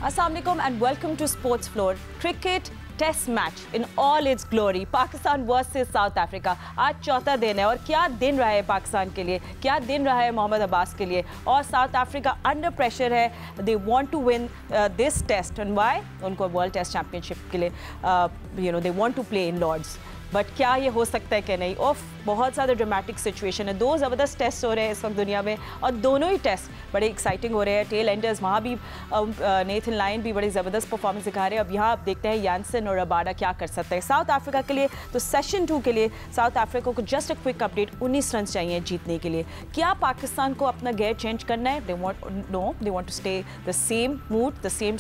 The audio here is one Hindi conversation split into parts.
Assalamu alaikum and welcome to Sports Floor. Cricket test match in all its glory, Pakistan versus South Africa. आज चौथा दिन है और क्या दिन रहा है पाकिस्तान के लिए, क्या दिन रहा है मोहम्मद अब्बास के लिए। और साउथ अफ्रीका अंडर प्रेशर है, they want to win this test and why, उनको वर्ल्ड टेस्ट चैंपियनशिप के लिए they want to play in Lord's. But क्या ये हो सकता है कि नहीं? ऑफ बहुत ज़्यादा ड्रामेटिक सिचुएशन है, दो ज़बरदस्त टेस्ट हो रहे हैं इस वक्त दुनिया में और दोनों ही टेस्ट बड़े एक्साइटिंग हो रहे हैं। टेल एंडर्स वहाँ भी नेथन लायन भी बड़ी ज़बरदस्त परफॉर्मेंस दिखा रहे हैं। अब यहाँ आप देखते हैं यानसन और रबाडा क्या कर सकते हैं साउथ अफ्रीका के लिए। तो सेशन 2 के लिए साउथ अफ्रीका को just a quick update, 19 run चाहिए जीतने के लिए। क्या पाकिस्तान को अपना गेयर चेंज करना है? They want to stay the same mood, the same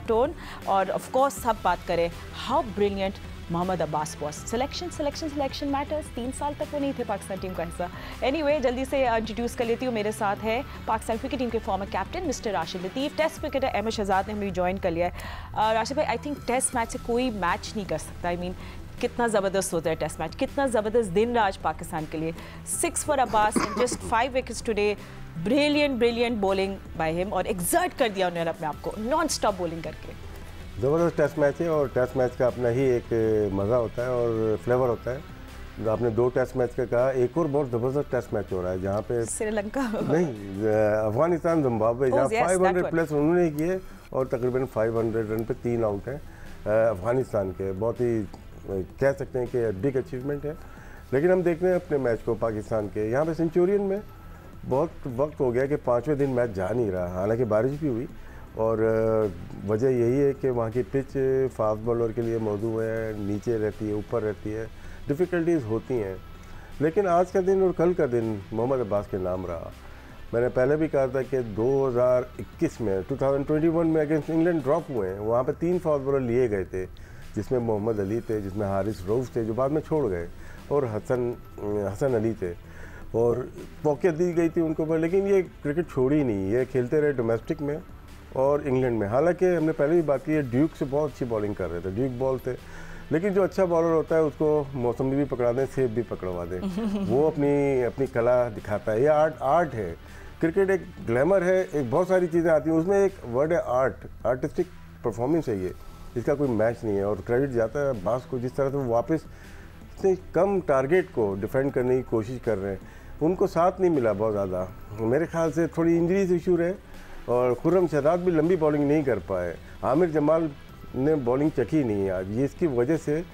tone. और ऑफ कोर्स सब बात करें how brilliant Mohammad Abbas was. Selection matters. 3 साल तक वो नहीं थे पाकिस्तान टीम का हिस्सा। एनीवे, जल्दी से इंट्रोड्यूस कर लेती हूँ। मेरे साथ है पाकिस्तान क्रिकेट टीम के फॉर्मर कैप्टन मिस्टर राशिद लतीफ़, टेस्ट क्रिकेटर अहमद शहजाद ने हमें ज्वाइन कर लिया है। राशिद भाई, आई थिंक टेस्ट मैच से कोई मैच नहीं कर सकता। आई मीन कितना ज़बरदस्त होता है टेस्ट मैच, कितना ज़बरदस्त दिन रहा आज पाकिस्तान के लिए। 6 for Abbas and just 5 wickets today. Brilliant bowling by him और एक्सर्ट कर दिया उन्होंने अपने आप को नॉन स्टॉप बॉलिंग करके। ज़बरदस्त टेस्ट मैच है और टेस्ट मैच का अपना ही एक मज़ा होता है और फ्लेवर होता है। आपने 2 टेस्ट मैच का कहा, एक और बहुत ज़बरदस्त टेस्ट मैच हो रहा है जहाँ पे श्रीलंका नहीं, अफगानिस्तान जिम्बाब्वे, जहाँ 500 प्लस उन्होंने किए और तकरीबन 500 रन पे 3 आउट हैं अफगानिस्तान के। बहुत ही कह सकते हैं कि बिग अचीवमेंट है। लेकिन हम देख रहे हैं अपने मैच को पाकिस्तान के, यहाँ पे सेंचुरियन में बहुत वक्त हो गया कि 5वें दिन मैच जा नहीं रहा। हालांकि बारिश भी हुई और वजह यही है कि वहाँ की पिच फास्ट बॉलर के लिए मौजू है, नीचे रहती है, ऊपर रहती है, डिफ़िकल्टीज़ होती हैं। लेकिन आज का दिन और कल का दिन मोहम्मद अब्बास के नाम रहा। मैंने पहले भी कहा था कि 2021 में अगेंस्ट इंग्लैंड ड्रॉप हुए हैं, वहाँ पे 3 फास्ट बॉलर लिए गए थे, जिसमें मोहम्मद अली थे, जिसमें हारिस रऊफ थे जो बाद में छोड़ गए, और हसन अली थे, और पॉकेट दी गई थी उनको पर। लेकिन ये क्रिकेट छोड़ी नहीं, ये खेलते रहे डोमेस्टिक में और इंग्लैंड में। हालांकि हमने पहले भी बात की है, ड्यूक से बहुत अच्छी बॉलिंग कर रहे थे, ड्यूक बॉल थे। लेकिन जो अच्छा बॉलर होता है उसको मौसमी भी पकड़ा दें, सेब भी पकड़वा दें, वो अपनी कला दिखाता है। ये आर्ट है। क्रिकेट एक ग्लैमर है, एक बहुत सारी चीज़ें आती हैं, उसमें एक वर्ड है आर्ट, आर्टिस्टिक परफॉर्मेंस है ये, इसका कोई मैच नहीं है। और क्रेडिट जाता है अब्बास को, जिस तरह से वो वापस इतने कम टारगेट को डिफेंड करने की कोशिश कर रहे हैं। उनको साथ नहीं मिला बहुत ज़्यादा, मेरे ख्याल से थोड़ी इंजरीज इशू रहे और खुर्रम शहजाद भी लंबी बॉलिंग नहीं कर पाए। आमिर जमाल ने बॉलिंग चखी नहीं है आज। ये इसकी वजह से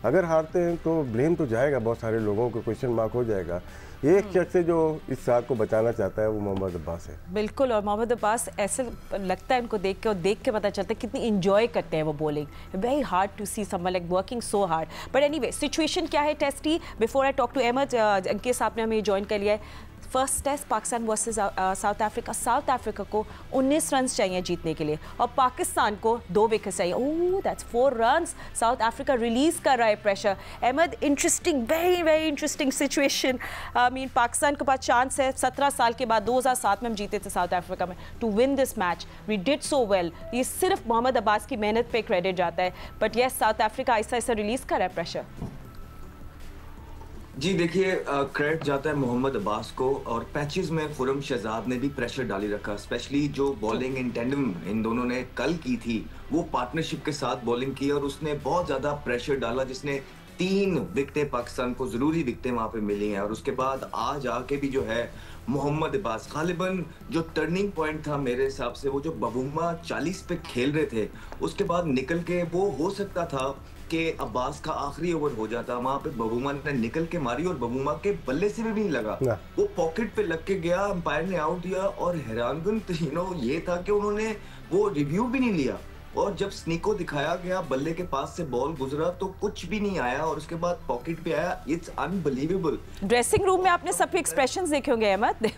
अगर हारते हैं तो ब्लेम तो जाएगा, बहुत सारे लोगों को क्वेश्चन मार्क हो जाएगा। एक शख्स है जो इस साथ को बचाना चाहता है, वो मोहम्मद अब्बास है। बिल्कुल, और मोहम्मद अब्बास ऐसे लगता है उनको देख के, और देख के पता चलता है कितनी इंजॉय करते हैं वो bowling. Very hard to see someone like working so hard. But anyway, situation क्या है टेस्ट की? Before I talk to Ahmad, Ankit आपने हमें ज्वाइन कर लिया है। First test Pakistan versus South Africa. South Africa को 19 रन चाहिए जीतने के लिए और पाकिस्तान को 2 विकेट चाहिए। Oh, that's 4 runs. South Africa release कर रहा है pressure. Ahmad, interesting, very interesting situation. I mean Pakistan के पास चांस है 17 साल के बाद, 2007 में हम जीते थे साउथ अफ्रीका में, to win this match. We did so well. ये सिर्फ मोहम्मद अब्बास की मेहनत पे क्रेडिट जाता है। बट यस, साउथ अफ्रीका ऐसा रिलीज कर रहा है प्रेशर। जी देखिए, क्रेडिट जाता है मोहम्मद अब्बास को, और पैचेस में खुर्रम शहजाद ने भी प्रेशर डाली रखा। स्पेशली जो बॉलिंग इन टेंडम इन दोनों ने कल की थी, वो पार्टनरशिप के साथ बॉलिंग की और उसने बहुत ज़्यादा प्रेशर डाला, जिसने 3 विकेटें पाकिस्तान को, ज़रूरी विकेटें वहाँ पे मिली हैं। और उसके बाद आज आके भी जो है मोहम्मद अब्बास, गालिबन जो टर्निंग पॉइंट था मेरे हिसाब से, वो जो बबूमा 40 पे खेल रहे थे, उसके बाद निकल के वो हो सकता था कि अब्बास का आखिरी ओवर हो जाता। वहां पे बबूमा ने निकल के मारी और बबूमा के बल्ले से भी नहीं लगा, वो पॉकेट पे लग के गया, अंपायर ने आउट दिया। और हैरानकुन ये था कि उन्होंने वो रिव्यू भी नहीं लिया, और जब स्नीको दिखाया गया, बल्ले के पास से बॉल गुजरा तो कुछ भी नहीं आया, और उसके बाद पॉकेट पे आया। It's unbelievable. ड्रेसिंग रूम में आपने सबके एक्सप्रेशंस देखे होंगे अहमद।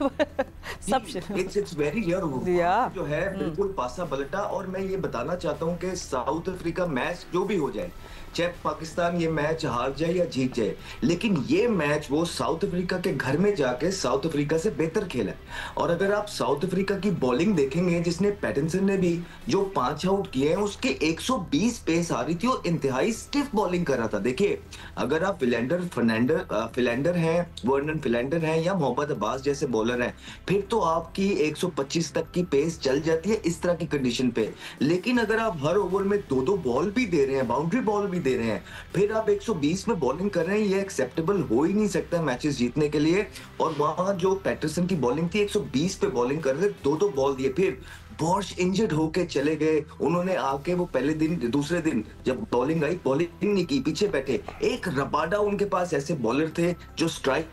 सब इट्स वेरी रियर जो है, बिल्कुल पासा पलटा। और मैं ये बताना चाहता हूँ कि साउथ अफ्रीका मैच जो भी हो जाए, चाहे पाकिस्तान ये मैच हार जाए या जीत जाए, लेकिन ये मैच वो साउथ अफ्रीका के घर में जाके साउथ अफ्रीका से बेहतर खेला है। और अगर आप साउथ अफ्रीका की बॉलिंग देखेंगे, जिसने पैटिंसन ने भी जो 5 आउट किया लिए हैं, उसके 120 पेस आ रही थी और इंतहाई स्टिफ बॉलिंग कर रहा था। देखिए, अगर आप फिलेंडर हैं, वर्नन फिलेंडर हैं या मोहम्मद अब्बास जैसे बॉलर हैं, फिर तो आपकी 125 तक की पेस चल जाती है इस तरह की कंडीशन पे। लेकिन अगर आप हर ओवर में 2-2 बॉल भी दे रहे हैं, बाउंड्री बॉल भी दे रहे हैं, फिर आप 120 में बॉलिंग कर रहे हैं, ये एक्सेप्टेबल हो ही नहीं सकता मैचेस जीतने के लिए। और वहां जो पैटरसन की बॉलिंग थी, 120 पे बॉलिंग कर रहे थे, 2-2 बॉल दिए, फिर बॉश इंजर्ड होके चले गए। उन्होंने आके वो पहले दिन, दूसरे दिन जब बॉलिंग आई, बॉलिंग नहीं की, पीछे बैठे। एक रबाडा उनके पास ऐसे बॉलर थे जो स्ट्राइक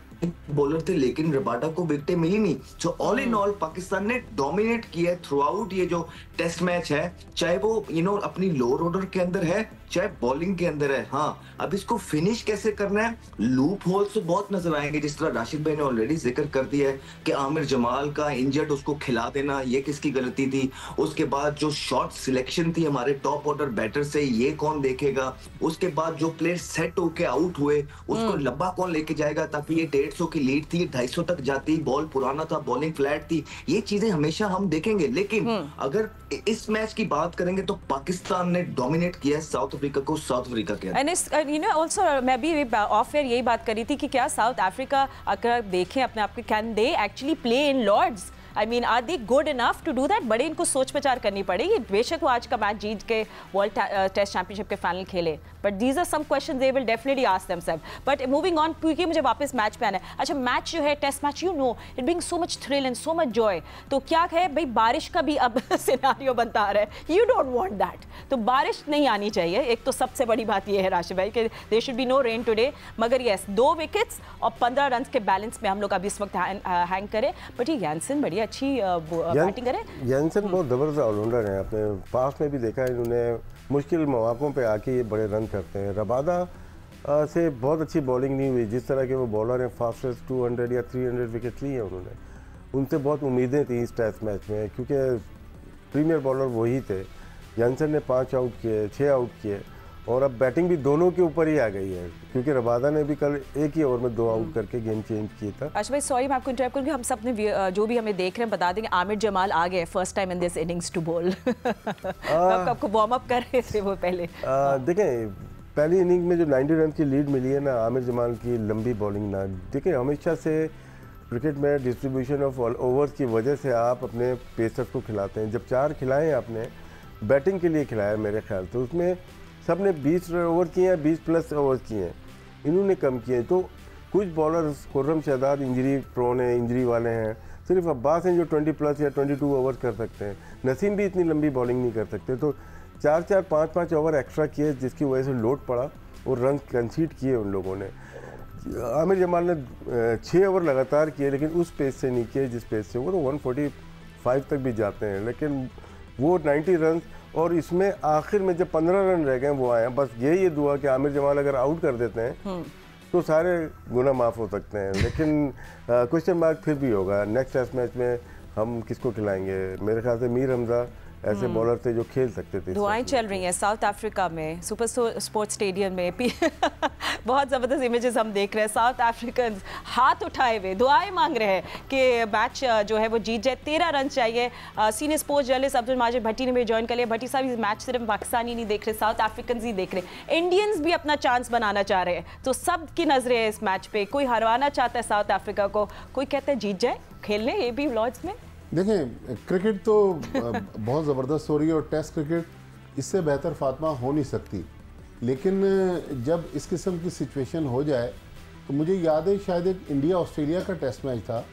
बॉलर थे, लेकिन रबाडा को विकेटें मिली नहीं। So all in all Pakistan ने डोमिनेट किया थ्रू आउट ये जो टेस्ट मैच है, चाहे वो अपनी लोअर ऑर्डर के अंदर है, चाहे बॉलिंग के अंदर है। हाँ, अब इसको फिनिश कैसे करना है, लूप होल्स तो बहुत नजर आएंगे, जिस तरह राशिद भाई ने ऑलरेडी जिक्र कर दिया है कि आमिर जमाल का इंजर्ड, उसको खिला देना ये किसकी गलती थी। उसके बाद जो शॉट सिलेक्शन थी हमारे टॉप ऑर्डर बैटर से, ये कौन देखेगा। उसके बाद जो प्लेयर सेट होके आउट हुए, उसको लंबा कौन लेके जाएगा, ताकि ये 150 की लीड थी, 250 तक जाती, बॉल पुराना था, बॉलिंग फ्लैट थी। ये चीजें हमेशा हम देखेंगे। लेकिन अगर इस मैच की बात करेंगे तो पाकिस्तान ने डोमिनेट किया है साउथ अफ्रीका को, साउथ अफ्रीका के। एंड ऑल्सो मैं भी ऑफ एयर यही बात करी थी कि क्या साउथ अफ्रीका, अगर देखें अपने आप को, can they actually play in Lord's? I mean, are they good enough to do that? बड़े इनको सोच विचार करनी पड़ेगी। बेशक वो आज का मैच जीत के वर्ल्ड टेस्ट चैंपियनशिप के फाइनल खेले, but these are some questions they will definitely ask themselves. But moving on, क्योंकि मुझे वापस मैच पे आना है। अच्छा, मैच जो है test match, you know it brings so much thrill and so much joy. तो क्या है भाई, बारिश का भी अब सिनेरियो बनता आ रहा है, यू डोंट वांट दैट। तो बारिश नहीं आनी चाहिए, एक तो सबसे बड़ी बात ये है राशिद भाई कि there should be no rain today. मगर यस, 2 विकेट्स और 15 रन के बैलेंस में हम लोग अभी इस वक्त हैंग करें। बट ये यानसन बड़ी अच्छी बैटिंग करे। यानसन बहुत ज़बरदस्त ऑलराउंडर हैं, अपने पास में भी देखा है इन्होंने, मुश्किल मौक़ों पे आके ये बड़े रन करते हैं। रबादा से बहुत अच्छी बॉलिंग नहीं हुई, जिस तरह के वो बॉलर हैं, फास्टेस्ट 200 या 300 विकेट ली है उन्होंने। उनसे बहुत उम्मीदें थी इस टेस्ट मैच में, क्योंकि प्रीमियर बॉलर वही थे। यानसन ने 5 आउट किए, 6 आउट किए, और अब बैटिंग भी दोनों के ऊपर ही आ गई है, क्योंकि रबादा ने भी कल एक ही ओवर में 2 आउट करके गेम चेंज किया था। अच्छा भाई, सॉरी मैं आपको इंटरप्ट करूंगी, हम सब ने जो भी हमें देख रहे हैं बता देंगे, आमिर जमाल आ गए first time in this innings to bowl. आपको वार्म अप कर रहे थे वो पहले। देखें, पहली इनिंग में जो 90 रन की लीड मिली है ना आमिर जमाल की लंबी बॉलिंग ना, देखें हमेशा से क्रिकेट में डिस्ट्रीब्यूशन ऑफ ओवर्स की वजह से आप अपने पेसर्स को खिलाते हैं। जब 4 खिलाए आपने, बैटिंग के लिए खिलाया मेरे ख्याल से, उसमें सब ने 20 ओवर किए हैं, 20+ ओवर किए हैं, इन्होंने कम किए हैं। तो कुछ bowler, Khurram Shahzad injury prone है, इंजरी वाले हैं, सिर्फ अब्बास हैं जो 20+ या 22 ओवर कर सकते हैं। नसीम भी इतनी लंबी बॉलिंग नहीं कर सकते। तो 4-4, 5-5 ओवर एक्स्ट्रा किए, जिसकी वजह से लोड पड़ा और रन कंसीड किए उन लोगों ने। आमिर जमाल ने 6 ओवर लगातार किए, लेकिन उस पेस से नहीं किए जिस पेस से वो तो 145 तक भी जाते हैं, लेकिन वो 90 रन। और इसमें आखिर में जब 15 रन रह गए वो आए हैं, बस यही दुआ कि आमिर जमाल अगर आउट कर देते हैं तो सारे गुना माफ़ हो सकते हैं। लेकिन क्वेश्चन मार्क फिर भी होगा। नेक्स्ट टेस्ट मैच में हम किसको खिलाएंगे? मेरे ख्याल से मीर हमजा ऐसे बॉलर थे जो खेल सकते थे। दुआएं चल रही हैं साउथ अफ्रीका में, सुपर स्पोर्ट्स स्टेडियम में बहुत ज़बरदस्त इमेजेस हम देख रहे हैं। साउथ अफ्रीकन हाथ उठाए हुए दुआएं मांग रहे हैं कि मैच जो है वो जीत जाए। 13 रन चाहिए। Senior sports journalist Abdul Majid Bhatti ने भी ज्वाइन कर लिया। भट्टी साहब, इस मैच सिर्फ पाकिस्तानी नहीं देख रहे, साउथ अफ्रीकन ही देख रहे, इंडियंस भी अपना चांस बनाना चाह रहे हैं। तो सब की नजरें हैं इस मैच पे। कोई हरवाना चाहता है साउथ अफ्रीका को, कोई कहता है जीत जाए, खेल लें ये भी लॉर्ड्स में। देखें, क्रिकेट तो बहुत ज़बरदस्त हो रही है और टेस्ट क्रिकेट इससे बेहतर फातिमा हो नहीं सकती। लेकिन जब इस किस्म की सिचुएशन हो जाए तो मुझे याद है शायद एक इंडिया ऑस्ट्रेलिया का टेस्ट मैच था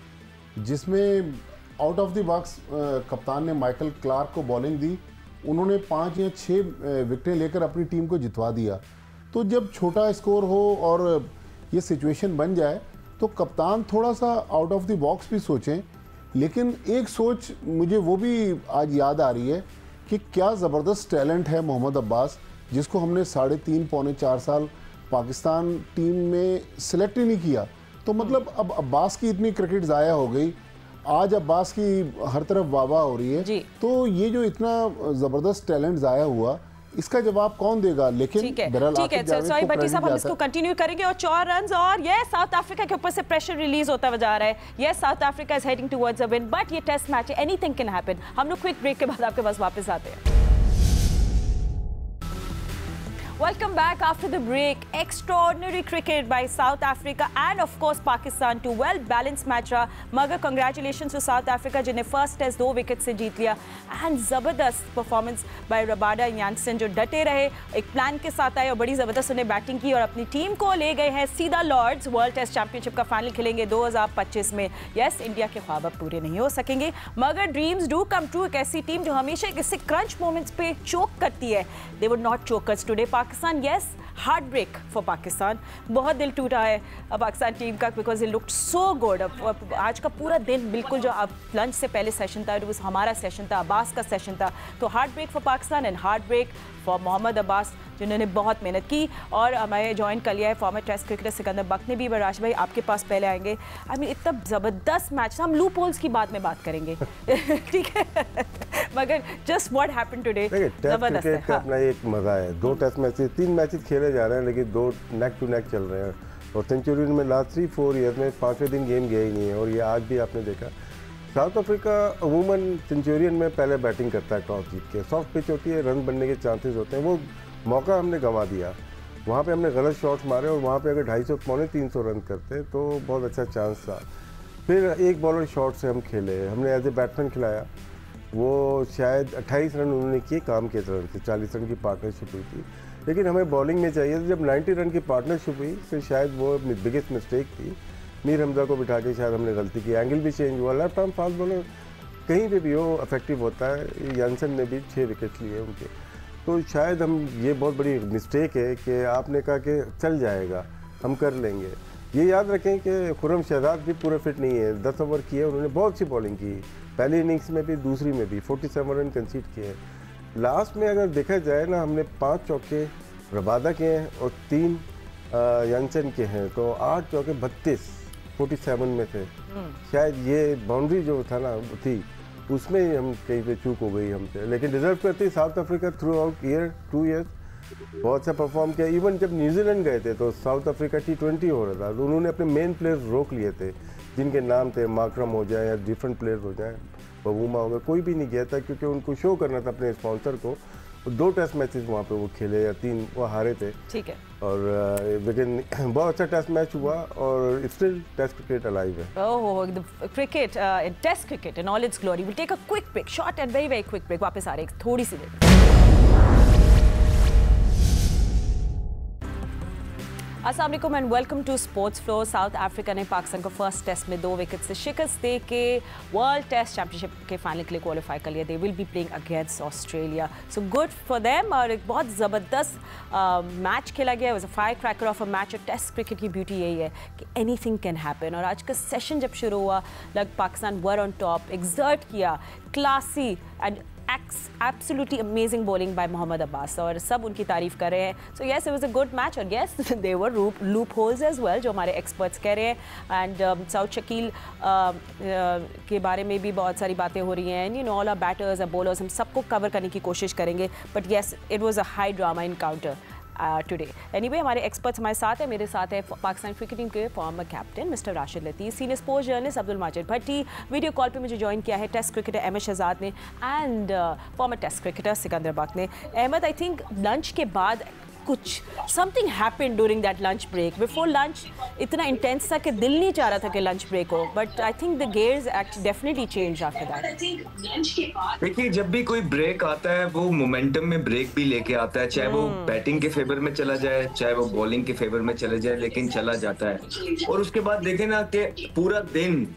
जिसमें आउट ऑफ द बॉक्स कप्तान ने माइकल क्लार्क को बॉलिंग दी, उन्होंने 5 या 6 विकेटें लेकर अपनी टीम को जितवा दिया। तो जब छोटा स्कोर हो और ये सिचुएशन बन जाए तो कप्तान थोड़ा सा आउट ऑफ द बॉक्स भी सोचें। लेकिन एक सोच मुझे वो भी आज याद आ रही है कि क्या ज़बरदस्त टैलेंट है मोहम्मद अब्बास, जिसको हमने 3.5 पौने 4 साल पाकिस्तान टीम में सिलेक्ट ही नहीं किया। तो मतलब अब अब्बास की इतनी क्रिकेट ज़ाया हो गई, आज अब्बास की हर तरफ वाह हो रही है। तो ये जो इतना ज़बरदस्त टैलेंट ज़ाया हुआ, इसका जवाब कौन देगा? लेकिन ठीक है सॉरी भट्टी साहब, हम इसको कंटिन्यू करेंगे। और 4 रन और ये साउथ अफ्रीका के ऊपर से प्रेशर रिलीज होता जा रहा है। ये south Africa is heading towards a win, but ये टेस्ट मैच है, एनीथिंग कैन हैपन। हम लोग क्विक ब्रेक के बाद आपके पास वापस आते हैं। Welcome back after the break. Extraordinary cricket by South Africa and of course Pakistan. Two well-balanced match रहा. मगर congratulations to South Africa जिन्हें first test 2 विकेट से जीत लिया. And ज़बरदस्त performance by Rabada Jansen जो डटे रहे, एक प्लान के साथ आए और बड़ी ज़बरदस्त उन्हें बैटिंग की और अपनी टीम को ले गए हैं सीधा लॉर्ड्स वर्ल्ड टेस्ट चैंपियनशिप का फाइनल खेलेंगे 2025 में. यस, इंडिया के ख्वाब अब पूरे नहीं हो सकेंगे मगर ड्रीम्स डू कम ट्रू. एक ऐसी टीम जो हमेशा किसी क्रंच मोमेंट्स पे चोक करती है. They would not choke us today. Pakistan, yes, heartbreak for Pakistan. बहुत दिल टूटा है पाकिस्तान टीम का because it looked so good. आज का पूरा दिन बिल्कुल जो अब लंच से पहले सेशन था, वो हमारा सेशन था, अब्बास का सेशन था. तो heartbreak for Pakistan and heartbreak for Mohammad Abbas जिन्होंने बहुत मेहनत की. और हमें ज्वाइन कर लिया है farmer test cricketer Sikandar Bakht ने भी. राशिद भाई आपके पास पहले आएंगे. आई मीन इतना ज़बरदस्त मैच. हम लूप होल्स की बाद में बात करेंगे ठीक है मगर जस्ट व्हाट हैपेंड टुडे ज़बरदस्त है. हाँ. अपना एक मज़ा है. 2 टेस्ट मैचेस 3 मैचेस खेले जा रहे हैं लेकिन 2 नेक टू नेक चल रहे हैं. और सेंचुरियन में लास्ट 3-4 ईयर्स में 5वें दिन गेम गया ही नहीं है. और ये आज भी आपने देखा साउथ अफ्रीका अमूमन सेंचुरियन में पहले बैटिंग करता है टॉस जीत के. सॉफ्ट पिच होती है, रन बनने के चांसेस होते हैं. वो मौका हमने गंवा दिया. वहाँ पे हमने गलत शॉट्स मारे और वहाँ पे अगर 250 पौने 300 रन करते तो बहुत अच्छा चांस था. फिर एक बॉलर शॉट से हम खेले, हमने एज ए बैट्समैन खिलाया. वो शायद 28 रन उन्होंने किए काम के तरह से. 40 रन की पार्टनरशिप हुई थी लेकिन हमें बॉलिंग में चाहिए. जब 90 रन की पार्टनरशिप हुई तो शायद वो बिगेस्ट मिस्टेक थी. मीर हमजा को बिठा के शायद हमने गलती की. एंगल भी चेंज हुआ. लेफ्ट आर्म फास्ट बॉलर कहीं पे भी हो इफेक्टिव होता है. जानसन ने भी 6 विकेट लिए उनके. तो शायद हम ये बहुत बड़ी मिस्टेक है कि आपने कहा कि चल जाएगा हम कर लेंगे. ये याद रखें कि खुर्रम शहजाद भी पूरे फिट नहीं है. 10 ओवर किए उन्होंने, बहुत सी बॉलिंग की पहली इनिंग्स में भी दूसरी में भी. 47 रन कंसीड किए. लास्ट में अगर देखा जाए ना, हमने 5 चौके रबादा के हैं और 3 जानसन के हैं. तो 8 चौके 32 47 में थे. शायद ये बाउंड्री जो था ना थी उसमें हम कहीं पे चूक हो गई हमसे. लेकिन डिजर्व करती south Africa through out 2 years बहुत सा परफॉर्म किया. इवन जब न्यूजीलैंड गए थे तो साउथ अफ्रीका T20 हो रहा था तो उन्होंने अपने मेन प्लेयर्स रोक लिए थे जिनके नाम थे माकरम हो जाए या डिफरेंट प्लेयर्स हो जाए, बबूमा हो गए. कोई भी नहीं गया था क्योंकि उनको शो करना था अपने स्पॉन्सर को. 2 टेस्ट मैचेस वहाँ पे वो खेले या 3 वो हारे थे. ठीक है. और लेकिन बहुत अच्छा टेस्ट मैच हुआ और स्टिल टेस्ट क्रिकेट अलाइव है. Oh, the cricket test cricket in all its glory. Will take a quick break, short and very quick break. वापस आ रहे हैं थोड़ी सी देर. अस्सलाम वालेकुम and welcome to sports flow. South Africa ने पाकिस्तान को फर्स्ट टेस्ट में 2 विकेट से शिकस्त दे के वर्ल्ड टेस्ट चैंपियनशिप के फाइनल के लिए क्वालिफाई कर लिया. They will be playing against Australia. So good for them. और एक बहुत ज़बरदस्त मैच खेला गया. Was a fire cracker of a match. और टेस्ट क्रिकेट की ब्यूटी यही है कि एनीथिंग कैन हैपन. और आज का सेशन जब शुरू हुआ लग Pakistan were on top. Exert किया, classy and absolutely amazing bowling by Mohammad Abbas और सब उनकी तारीफ कर रहे हैं. So yes, it was a good match और yes there were loopholes as well जो हमारे एक्सपर्ट्स कह रहे हैं. एंड साउथ शकील के बारे में भी बहुत सारी बातें हो रही हैं. You know all our batters और बॉलर्स, हम सबको कवर करने की कोशिश करेंगे. But yes, it was a high drama encounter today. Anyway, हमारे एक्सपर्ट्स हमारे साथ हैं. मेरे साथ है पाकिस्तान क्रिकेट टीम के former captain mister Rashid Latif, senior sports journalist Abdul Majid Bhatti. Video call पे मुझे ज्वाइन किया है टेस्ट क्रिकेटर अहमद शहजाद ने and former test cricketer Sikandar Bakht ने. अहमद, आई थिंक लंच के बाद कुछ something happened during that lunch break. Before lunch इतना इंटेंस था कि दिल नहीं चाह रहा था कि लंच ब्रेक हो. But I think the gears definitely change after that. देखिए, जब भी कोई ब्रेक आता है वो मोमेंटम में ब्रेक भी लेके आता है. चाहे वो बैटिंग के फेवर में चला जाए, चाहे वो बॉलिंग के फेवर में चले जाए, लेकिन चला जाता है. और उसके बाद देखे ना कि पूरा दिन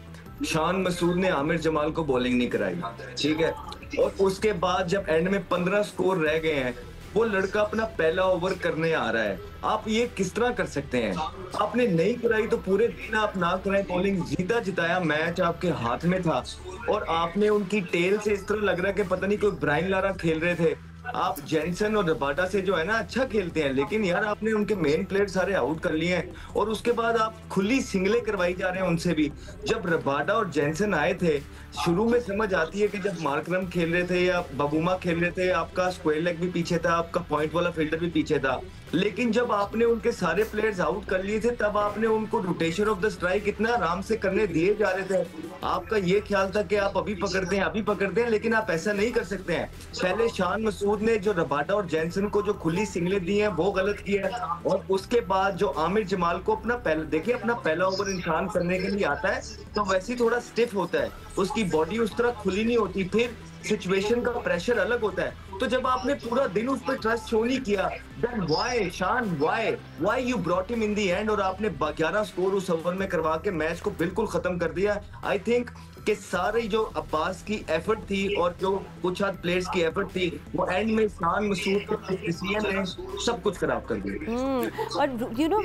शान मसूद ने आमिर जमाल को बॉलिंग नहीं कराई. ठीक है. और उसके बाद जब एंड में 15 स्कोर रह गए हैं, वो लड़का अपना पहला ओवर करने आ रहा है. आप ये किस तरह कर सकते हैं? आपने नहीं कराई तो पूरे दिन आप ना कराएं बॉलिंग. जीता जिताया मैच आपके हाथ में था और आपने उनकी टेल से इस तरह लग रहा है कि पता नहीं कोई ब्रायन लारा खेल रहे थे. आप जेनसन और रबाडा से जो है ना अच्छा खेलते हैं, लेकिन यार आपने उनके मेन प्लेयर सारे आउट कर लिए हैं. और उसके बाद आप खुली सिंगलें करवाई जा रहे हैं उनसे भी. जब रबाडा और जेनसन आए थे, शुरू में समझ आती है कि जब मार्करम खेल रहे थे या बबूमा खेल रहे थे, आपका स्क्वायर लेग भी पीछे था, आपका पॉइंट वाला फील्डर भी पीछे था. लेकिन जब आपने उनके सारे प्लेयर्स आउट कर लिए थे, तब आपने उनको रोटेशन ऑफ द स्ट्राइक इतना आराम से करने दिए जा रहे थे. आपका ये ख्याल था कि आप अभी पकड़ते हैं, लेकिन आप ऐसा नहीं कर सकते हैं. पहले शान मसूद ने जो रबाडा और जैनसन को जो खुली सिंगलें दी हैं वो गलत किया है, और उसके बाद जो आमिर जमाल को अपना पहला ओवर इंसान करने के लिए आता है तो वैसे ही थोड़ा स्टिफ होता है, उसकी बॉडी उस तरह खुली नहीं होती, फिर सिचुएशन का प्रेशर अलग होता है। तो जब आपने पूरा दिन उस पर ट्रस्ट शो नहीं किया, देन व्हाई शान, why you brought him in the end, और आपने 11 स्कोर उस ओवर में करवा के मैच को बिल्कुल खत्म कर दिया। आई थिंक कि सारी जो अब्बास की एफर्ट थी और जो कुछ हद प्लेयर्स की एफर्ट थी, वो एंड में शान मसूद के डिसीजन ने सब कुछ खराब कर दिया। और यू नो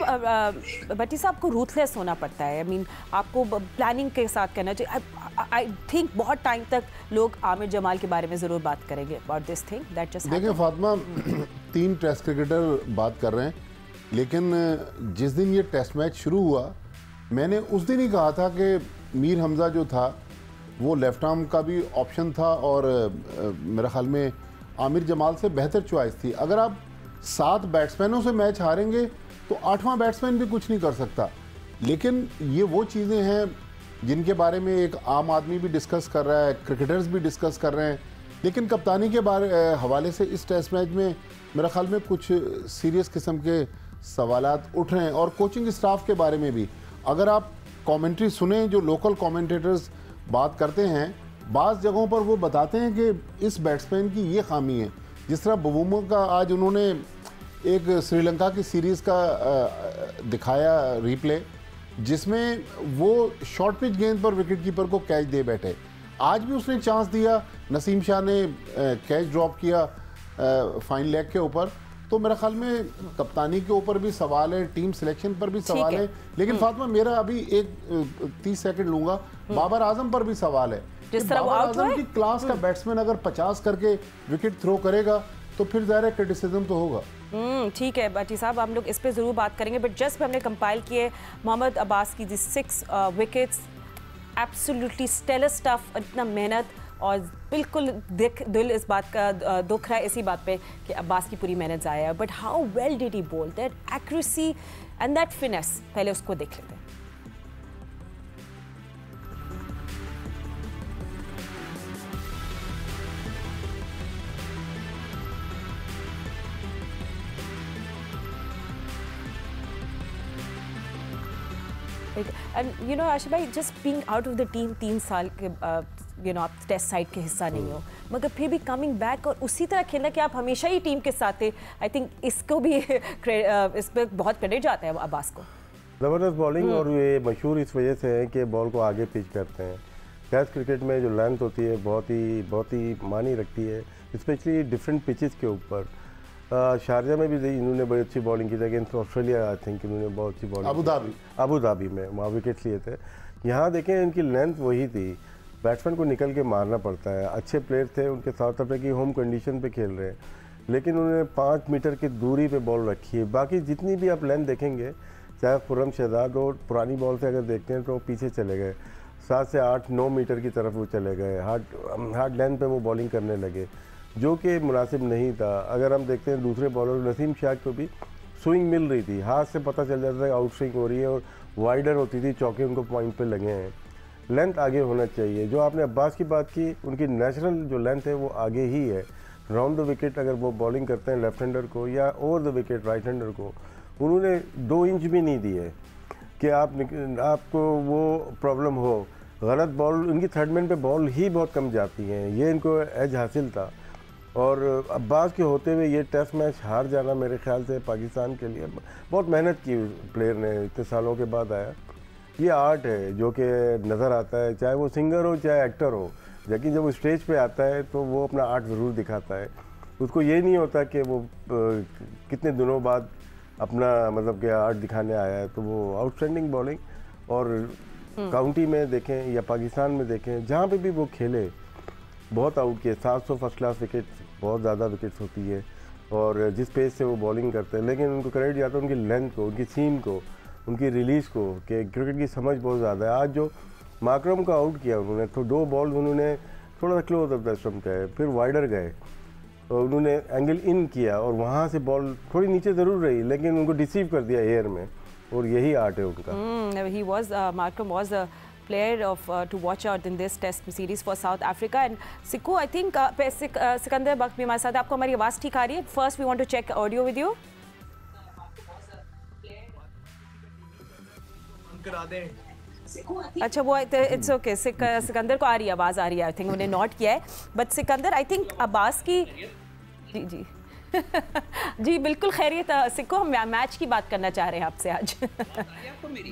भट्टी साहब को रूथलेस होना पड़ता है। आई मीन आपको प्लानिंग के साथ करना चाहिए। आई थिंक बहुत टाइम तक लोग आमिर जमाल के बारे में ज़रूर बात करेंगे about this thing that just देखिए फातिमा, 3 टेस्ट क्रिकेटर बात कर रहे हैं, लेकिन जिस दिन ये टेस्ट मैच शुरू हुआ मैंने उस दिन ही कहा था कि मीर हमजा जो था वो लेफ्ट आर्म का भी ऑप्शन था और मेरे ख्याल में आमिर जमाल से बेहतर चॉइस थी। अगर आप 7 बैट्समैनों से मैच हारेंगे तो 8वां बैट्समैन भी कुछ नहीं कर सकता। लेकिन ये वो चीज़ें हैं जिनके बारे में एक आम आदमी भी डिस्कस कर रहा है, क्रिकेटर्स भी डिस्कस कर रहे हैं, लेकिन कप्तानी के हवाले से इस टेस्ट मैच में मेरे ख्याल में कुछ सीरियस किस्म के सवालात उठ रहे हैं। और कोचिंग स्टाफ के बारे में भी अगर आप कमेंट्री सुने, जो लोकल कमेंटेटर्स बात करते हैं, बाज़ जगहों पर वो बताते हैं कि इस बैट्समैन की ये खामी है। जिस तरह बबूमा का आज उन्होंने एक श्रीलंका की सीरीज़ का दिखाया रिप्ले, जिसमें वो शॉर्ट पिच गेंद पर विकेट कीपर को कैच दे बैठे। आज भी उसने चांस दिया, नसीम शाह ने कैच ड्रॉप किया फाइन लेग के ऊपर। तो मेरे ख्याल में कप्तानी के ऊपर भी सवाल है, टीम सिलेक्शन पर भी सवाल है। लेकिन फातिमा, मेरा अभी एक 30 सेकंड लूंगा, बाबर आजम पर भी सवाल है। जिस तरह वो बाबर आउट आजम की क्लास का बैट्समैन अगर 50 करके विकेट थ्रो करेगा तो फिर ज़ाहिर क्रिटिसिज्म तो होगा। ठीक है भट्टी साहब, हम लोग इस पे ज़रूर बात करेंगे, बट जस्ट हमने कंपाइल किए मोहम्मद अब्बास की 6 विकेट्स, एब्सोल्युटली स्टेलर स्टफ, इतना मेहनत, और बिल्कुल दिल इस बात का दुख रहा है इसी बात पे कि अब्बास की पूरी मेहनत ज़ाया है। But how well did he bowl, that accuracy and that finesse, पहले उसको देख लेते हैं। एंड यू नो आशिफ भाई, just being out of the team 3 साल के, यू नो आप टेस्ट साइड के हिस्सा नहीं हो, मगर फिर भी कमिंग बैक और उसी तरह खेलना कि आप हमेशा ही टीम के साथ थे, आई थिंक इसको भी इस पर बहुत क्रेडिट जाता है अब्बास को। ज़बरदस्त बॉलिंग, और ये मशहूर इस वजह से है कि बॉल को आगे पिच करते हैं। टेस्ट क्रिकेट में जो लेंथ होती है बहुत ही मानी रखती है, स्पेशली डिफरेंट पिचेस के ऊपर। शारजा में भी इन्होंने बड़ी अच्छी बॉलिंग की थी अगेंस्ट ऑस्ट्रेलिया, आई थिंक इन्होंने बहुत अच्छी बॉलिंग, अबू धाबी में वहाँ विकेट्स लिए थे। यहाँ देखें इनकी लेंथ वही थी, बैट्समैन को निकल के मारना पड़ता है। अच्छे प्लेयर थे उनके, साउथ अफ्रीका की होम कंडीशन पे खेल रहे हैं, लेकिन उन्होंने 5 मीटर की दूरी पे बॉल रखी है। बाकी जितनी भी आप लेंथ देखेंगे, चाहे खुर्रम शहजाद हो, पुरानी बॉल से अगर देखते हैं तो वो पीछे चले गए, 7 से 8-9 मीटर की तरफ वो चले गए, हार्ड लेंथ पे वो बॉलिंग करने लगे, जो कि मुनासिब नहीं था। अगर हम देखते हैं दूसरे बॉलर नसीम शाह को भी स्विंग मिल रही थी, हाथ से पता चल जाता था आउट स्विंग हो रही है, और वाइडर होती थी, चौके उनको पॉइंट पे लगे हैं। लेंथ आगे होना चाहिए। जो आपने अब्बास की बात की, उनकी नेचुरल जो लेंथ है वो आगे ही है। राउंड द विकेट अगर वो बॉलिंग करते हैं लेफ्ट हैंडर को या over the wicket right hander को, उन्होंने 2 इंच भी नहीं दिए कि आपको वो प्रॉब्लम हो। गलत बॉल, उनकी थर्ड मैन पे बॉल ही बहुत कम जाती हैं, ये इनको एज हासिल था। और अब्बास के होते हुए ये टेस्ट मैच हार जाना मेरे ख्याल से पाकिस्तान के लिए, बहुत मेहनत की प्लेयर ने, इतने सालों के बाद आया। ये आर्ट है जो कि नज़र आता है, चाहे वो सिंगर हो चाहे एक्टर हो, लेकिन जब वो स्टेज पे आता है तो वो अपना आर्ट ज़रूर दिखाता है। उसको ये नहीं होता कि वो कितने दिनों बाद अपना मतलब कि आर्ट दिखाने आया है। तो वो आउटस्टैंडिंग बॉलिंग, और काउंटी में देखें या पाकिस्तान में देखें, जहाँ पे भी वो खेले बहुत आउट किए। 700 फर्स्ट क्लास विकेट्स, बहुत ज़्यादा विकेट्स होती है, और जिस पेस से वो बॉलिंग करते हैं, लेकिन उनको क्रेडिट जाता है उनकी लेंथ को, उनकी सीम को, उनकी रिलीज़ को, कि क्रिकेट की समझ बहुत ज़्यादा है। आज जो माकरम को आउट किया उन्होंने, तो 2 बॉल उन्होंने थोड़ा सा क्लोज ऑफ द स्टंप गए, फिर वाइडर गए, और उन्होंने एंगल इन किया और वहाँ से बॉल थोड़ी नीचे ज़रूर रही, लेकिन उनको डिसीव कर दिया एयर में, और यही आर्ट है उनका। He was Markham was player of to watch out in this Test series for South Africa. And Siku, I think Sikandar Bakht भी हमारे साथ है. आपको हमारी आवाज़ ठीक आ रही है? First, we want to check audio with you. करा दें. अच्छा वो इट्स ओके. सिकंदर को आ रही है, आवाज़ आ रही है. आई थिंक उन्हें नोट किया है. But Sikandar, I think Abbas की जी जी बिल्कुल खैरियत. सिक्को, हम मैच की बात करना चाह रहे हैं आपसे आज.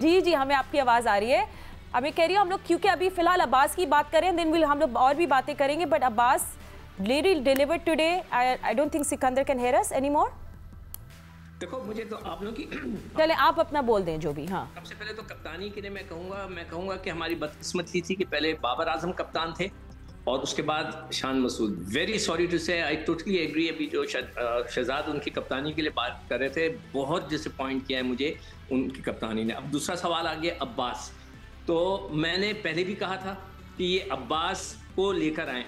जी जी, हमें आपकी आवाज़ आ रही है. अब मैं कह रही हूँ हम लोग क्योंकि अभी फिलहाल अब्बास की बात करें, देन विल हम लोग और भी बातें करेंगे. But Abbas delivered today. I don't think Sikandar can hear us any more. देखो, मुझे तो आप लोग की चले आप अपना बोल दें जो भी. हाँ, सबसे पहले तो कप्तानी के लिए मैं कहूँगा कि हमारी बदकिस्मती थी कि पहले बाबर आजम कप्तान थे और उसके बाद Shan Masood. Very sorry to से, आई टोटली एग्री. अभी जो शहजाद उनकी कप्तानी के लिए बात कर रहे थे, बहुत डिसअपॉइंट किया है मुझे उनकी कप्तानी ने. अब दूसरा सवाल आ गया अब्बास. तो मैंने पहले भी कहा था कि ये अब्बास को लेकर आए.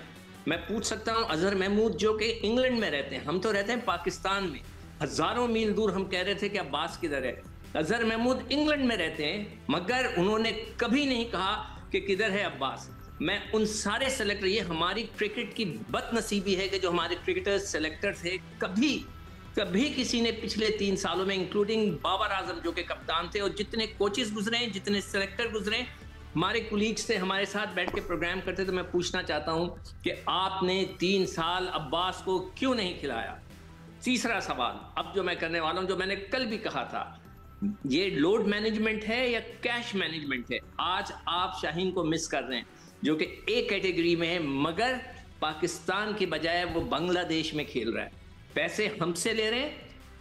मैं पूछ सकता हूँ अजहर महमूद जो कि इंग्लैंड में रहते हैं, हम तो रहते हैं पाकिस्तान में, हज़ारों मील दूर हम कह रहे थे कि अब्बास किधर है. अजहर महमूद इंग्लैंड में रहते हैं, मगर उन्होंने कभी नहीं कहा कि किधर है अब्बास. मैं उन सारे सेलेक्टर, ये हमारी क्रिकेट की बदनसीबी है कि जो हमारे क्रिकेटर्स सेलेक्टर थे, कभी किसी ने पिछले 3 सालों में, इंक्लूडिंग बाबर आजम जो के कप्तान थे, और जितने कोचेस गुजरे, जितने सेलेक्टर गुजरे, हमारे कुलीग्स थे, हमारे साथ बैठ के प्रोग्राम करते. तो मैं पूछना चाहता हूं कि आपने 3 साल अब्बास को क्यों नहीं खिलाया. तीसरा सवाल अब जो मैं करने वाला हूं, जो मैंने कल भी कहा था, ये लोड मैनेजमेंट है या कैश मैनेजमेंट है. आज आप शाहीन को मिस कर रहे हैं जो कि एक कैटेगरी में है, मगर पाकिस्तान की बजाय वो बांग्लादेश में खेल रहा है. पैसे हमसे ले रहे हैं,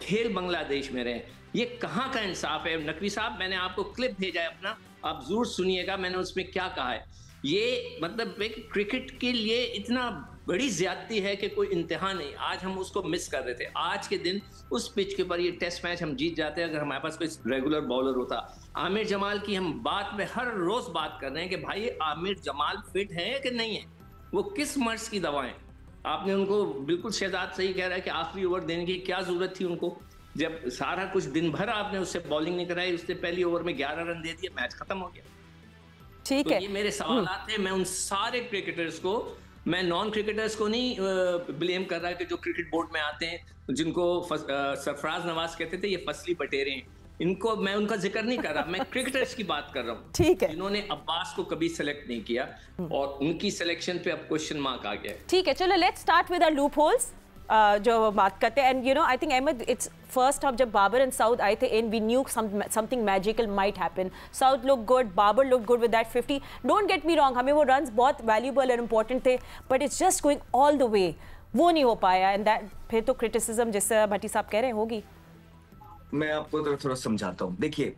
खेल बांग्लादेश में रहे. ये कहाँ का इंसाफ है. नकवी साहब, मैंने आपको क्लिप भेजा है अपना, आप जरूर सुनिएगा मैंने उसमें क्या कहा है. ये मतलब एक क्रिकेट के लिए इतना बड़ी ज्यादती है कि कोई इंतहा नहीं. आज हम उसको मिस कर रहे थे. आज के दिन उस पिच के ऊपर ये टेस्ट मैच हम जीत जाते हैं अगर हमारे पास कोई रेगुलर बॉलर होता. आमिर जमाल की हम बात में हर रोज बात कर रहे हैं कि भाई आमिर जमाल फिट है कि नहीं है, वो किस मर्ज की दवाएं. आपने उनको, बिल्कुल शहजाद सही कह रहा है कि आखिरी ओवर देने की क्या जरूरत थी उनको, जब सारा कुछ दिन भर आपने उससे बॉलिंग नहीं कराई. उसने पहली ओवर में 11 रन दे दिए, मैच खत्म हो गया. ठीक है. ये मेरे सवाल थे. मैं उन सारे क्रिकेटर्स को, मैं नॉन क्रिकेटर्स को नहीं ब्लेम कर रहा कि जो क्रिकेट बोर्ड में आते हैं, जिनको सरफराज नवाज कहते थे ये फसली बटेरे हैं, इनको मैं उनका जिक्र नहीं कर रहा. मैं क्रिकेटर्स की बात कर रहा हूँ. ठीक है. जिन्होंने अब्बास को कभी सेलेक्ट नहीं किया और उनकी सिलेक्शन पे अब क्वेश्चन मार्क आ गया. ठीक है, चलो let's start with our loopholes जो बात करते हैं. And you know, I think Ahmad, it's first अब जब बाबर एंड साउथ आए थे in, we knew something magical might happen. Saud look good, Babar look good with that 50. Don't get me wrong, हमें वो रन्स बहुत वैल्यूबल और इंपॉर्टेंट थे, but it's just going all the way. वो नहीं हो पाया. एंड दैट फिर तो क्रिटिसिज्म, जैसे भट्टी साहब कह रहे हैं, होगी. मैं आपको थोड़ा समझाता हूँ. देखिए,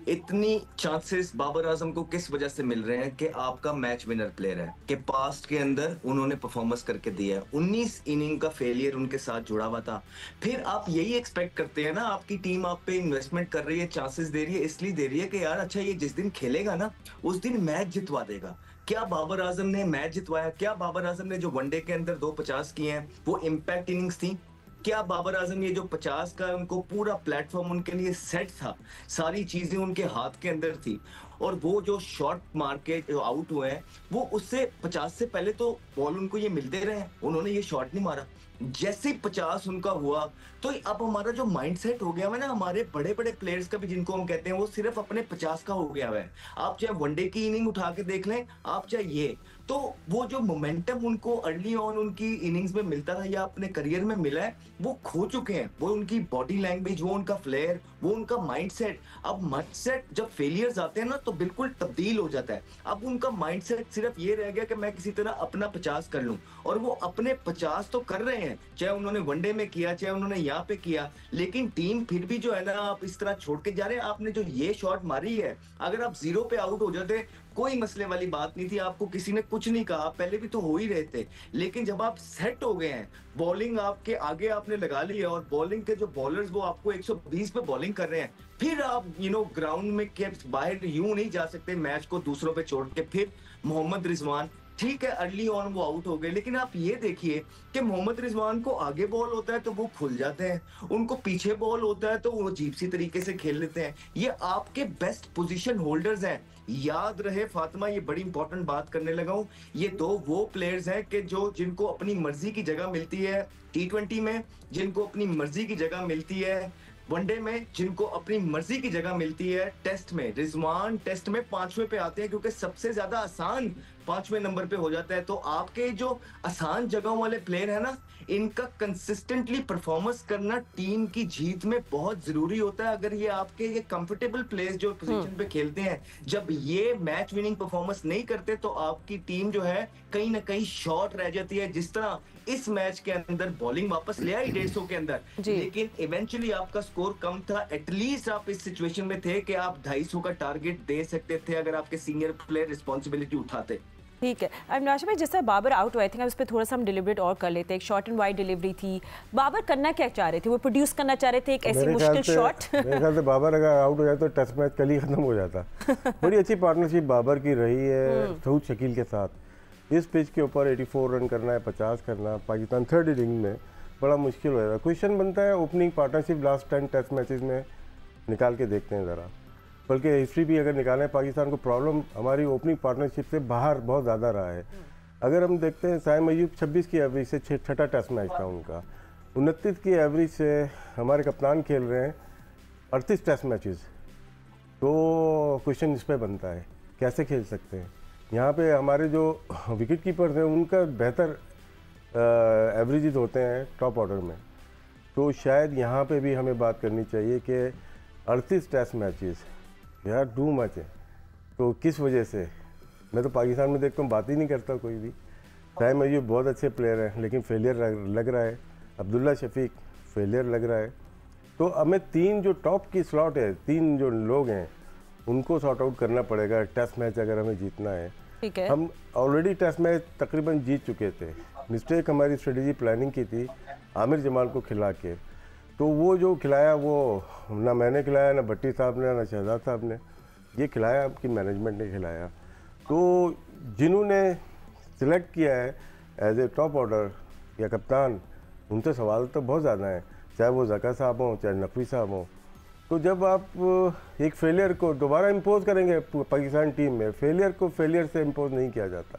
इतनी चांसेस बाबर आजम को किस वजह से मिल रहे हैं कि आपका मैच विनर प्लेयर है, कि पास्ट के अंदर उन्होंने परफॉर्मेंस करके दिया है. 19 इनिंग का फेलियर उनके साथ जुड़ा हुआ था. फिर आप यही एक्सपेक्ट करते हैं ना, आपकी टीम आप पे इन्वेस्टमेंट कर रही है, चांसेस दे रही है, इसलिए दे रही है कि यार अच्छा ये जिस दिन खेलेगा ना उस दिन मैच जितवा देगा. क्या बाबर आजम ने मैच जितवाया? क्या बाबर आजम ने जो वनडे के अंदर 2 50 किए हैं वो इम्पैक्ट इनिंग्स थी? क्या बाबर आजम ये जो 50 का उनको पूरा प्लेटफॉर्म उनके लिए सेट था, सारी चीजें उनके हाथ के अंदर थी, और वो जो शॉट मार के आउट हुए हैं वो उससे 50 से पहले तो बॉल उनको ये मिलते रहे, उन्होंने ये शॉट नहीं मारा. जैसे 50 उनका हुआ तो अब हमारा जो माइंडसेट हो गया है ना, हमारे बड़े बड़े प्लेयर्स का भी जिनको हम कहते हैं, वो सिर्फ अपने 50 का हो गया है. आप चाहे वनडे की इनिंग उठा के देख लें, आप चाहे ये, तो वो जो मोमेंटम उनको अर्ली ऑन उनकी इनिंग्स में मिलता था या अपने करियर में मिला है, वो खो चुके हैं. वो उनकी बॉडी लैंग्वेज, वो उनका फ्लेयर, वो उनका माइंडसेट. अब माइंडसेट जब फेलियर्स आते हैं ना तो बिल्कुल तब्दील हो जाता है. अब उनका माइंडसेट सिर्फ ये रह गया कि मैं किसी तरह अपना 50 कर लूं, और वो अपने 50 तो कर रहे हैं, चाहे उन्होंने वनडे में किया, चाहे उन्होंने यहाँ पे किया, लेकिन टीम फिर भी जो है ना, आप इस तरह छोड़ के जा रहे हैं. आपने जो ये शॉट मारी है, अगर आप 0 पे आउट हो जाते कोई मसले वाली बात नहीं थी, आपको किसी ने कुछ नहीं कहा, पहले भी तो हो ही रहे थे. लेकिन जब आप सेट हो गए हैं, बॉलिंग आपके आगे आपने लगा ली है, और बॉलिंग के जो बॉलर्स वो आपको 120 पे बॉलिंग कर रहे हैं, फिर आप ग्राउंड में के बाहर यूं नहीं जा सकते मैच को दूसरों पे छोड़ के. फिर मोहम्मद रिजवान ठीक है अर्ली ऑन वो आउट हो गए, लेकिन आप ये देखिए कि मोहम्मद रिजवान को आगे बॉल होता है तो वो खुल जाते हैं, उनको पीछे बॉल होता है तो वो अजीब सी तरीके से खेल लेते हैं। ये आपके बेस्ट पोजीशन होल्डर्स हैं। याद रहे फातिमा, ये बड़ी इंपॉर्टेंट बात करने लगा हूं, ये दो वो प्लेयर्स हैं कि जो जिनको अपनी मर्जी की जगह मिलती है T20 में, जिनको अपनी मर्जी की जगह मिलती है वनडे में, जिनको अपनी मर्जी की जगह मिलती है टेस्ट में। रिजवान टेस्ट में 5वें पे आते हैं क्योंकि सबसे ज्यादा आसान 5वें नंबर पे हो जाता है। तो आपके जो आसान जगहों वाले प्लेयर है ना, इनका कंसिस्टेंटली परफॉर्मेंस करना टीम की जीत में बहुत जरूरी होता है। अगर ये आपके ये कंफर्टेबल प्लेयर्स जो पोजीशन पे खेलते हैं, जब ये मैच विनिंग परफॉर्मेंस नहीं करते तो आपकी टीम जो है कहीं ना कहीं शॉर्ट रह जाती है। जिस तरह इस मैच के अंदर बॉलिंग वापस ले आई 150 के अंदर, लेकिन इवेंचुअली आपका स्कोर कम था। एटलीस्ट आप इस सिचुएशन में थे कि आप 250 का टारगेट दे सकते थे अगर आपके सीनियर प्लेयर रिस्पॉन्सिबिलिटी उठाते। ठीक है। अब नाशिम भाई, जिस तरह बाबर आउट हुए थे, उस पर थोड़ा सा हम डिलीवरेट और कर लेते हैं। एक शॉर्ट एंड वाइड डिलीवरी थी। बाबर करना क्या चाह रहे थे? वो प्रोड्यूस करना चाह रहे थे एक ऐसी मुश्किल शॉट। मेरे ख्याल से बाबर अगर आउट हो जाए तो टेस्ट मैच कल ही खत्म हो जाता। बड़ी अच्छी पार्टनरशिप बाबर की रही है सऊद शकील के साथ। इस पिच के ऊपर 84 रन करना है, 50 करना, पाकिस्तान थर्ड इनिंग में बड़ा मुश्किल हो जाएगा। क्वेश्चन बनता है opening partnership last 10 test matches में निकाल के देखते हैं ज़रा। बल्कि हिस्ट्री भी अगर निकालें, पाकिस्तान को प्रॉब्लम हमारी ओपनिंग पार्टनरशिप से बाहर बहुत ज़्यादा रहा है। अगर हम देखते हैं साइम अयूब 26 की एवरेज से छठा टेस्ट मैच था उनका, 29 की एवरेज से हमारे कप्तान खेल रहे हैं 38 टेस्ट मैचेस। तो क्वेश्चन इस पर बनता है कैसे खेल सकते हैं। यहाँ पे हमारे जो विकेट कीपर्स हैं उनका बेहतर एवरेजेस होते हैं टॉप ऑर्डर में। तो शायद यहाँ पे भी हमें बात करनी चाहिए कि 38 टेस्ट मैचेस यार टू मच है। तो किस वजह से, मैं तो पाकिस्तान में देखता हूँ बात ही नहीं करता कोई भी। साइम अयूब बहुत अच्छे प्लेयर हैं लेकिन फेलियर लग रहा है। अब्दुल्ला शफीक फेलियर लग रहा है। तो हमें 3 जो टॉप की स्लॉट है, 3 जो लोग हैं उनको सॉर्ट आउट करना पड़ेगा टेस्ट मैच अगर हमें जीतना है। ठीक है। हम ऑलरेडी टेस्ट मैच तकरीबन जीत चुके थे। मिस्टेक हमारी स्ट्रेटेजी प्लानिंग की थी आमिर जमाल को खिला के। तो वो जो खिलाया वो ना मैंने खिलाया, ना भट्टी साहब ने, ना शहजाद साहब ने, ये खिलाया आपकी मैनेजमेंट ने खिलाया। तो जिन्होंने सिलेक्ट किया है एज ए टॉप ऑर्डर या कप्तान, उनसे सवाल तो बहुत ज़्यादा हैं, चाहे वो ज़का साहब हों चाहे नकवी साहब हों। तो जब आप एक फेलियर को दोबारा इम्पोज करेंगे पाकिस्तान टीम में, फेलियर को फेलियर से इम्पोज नहीं किया जाता।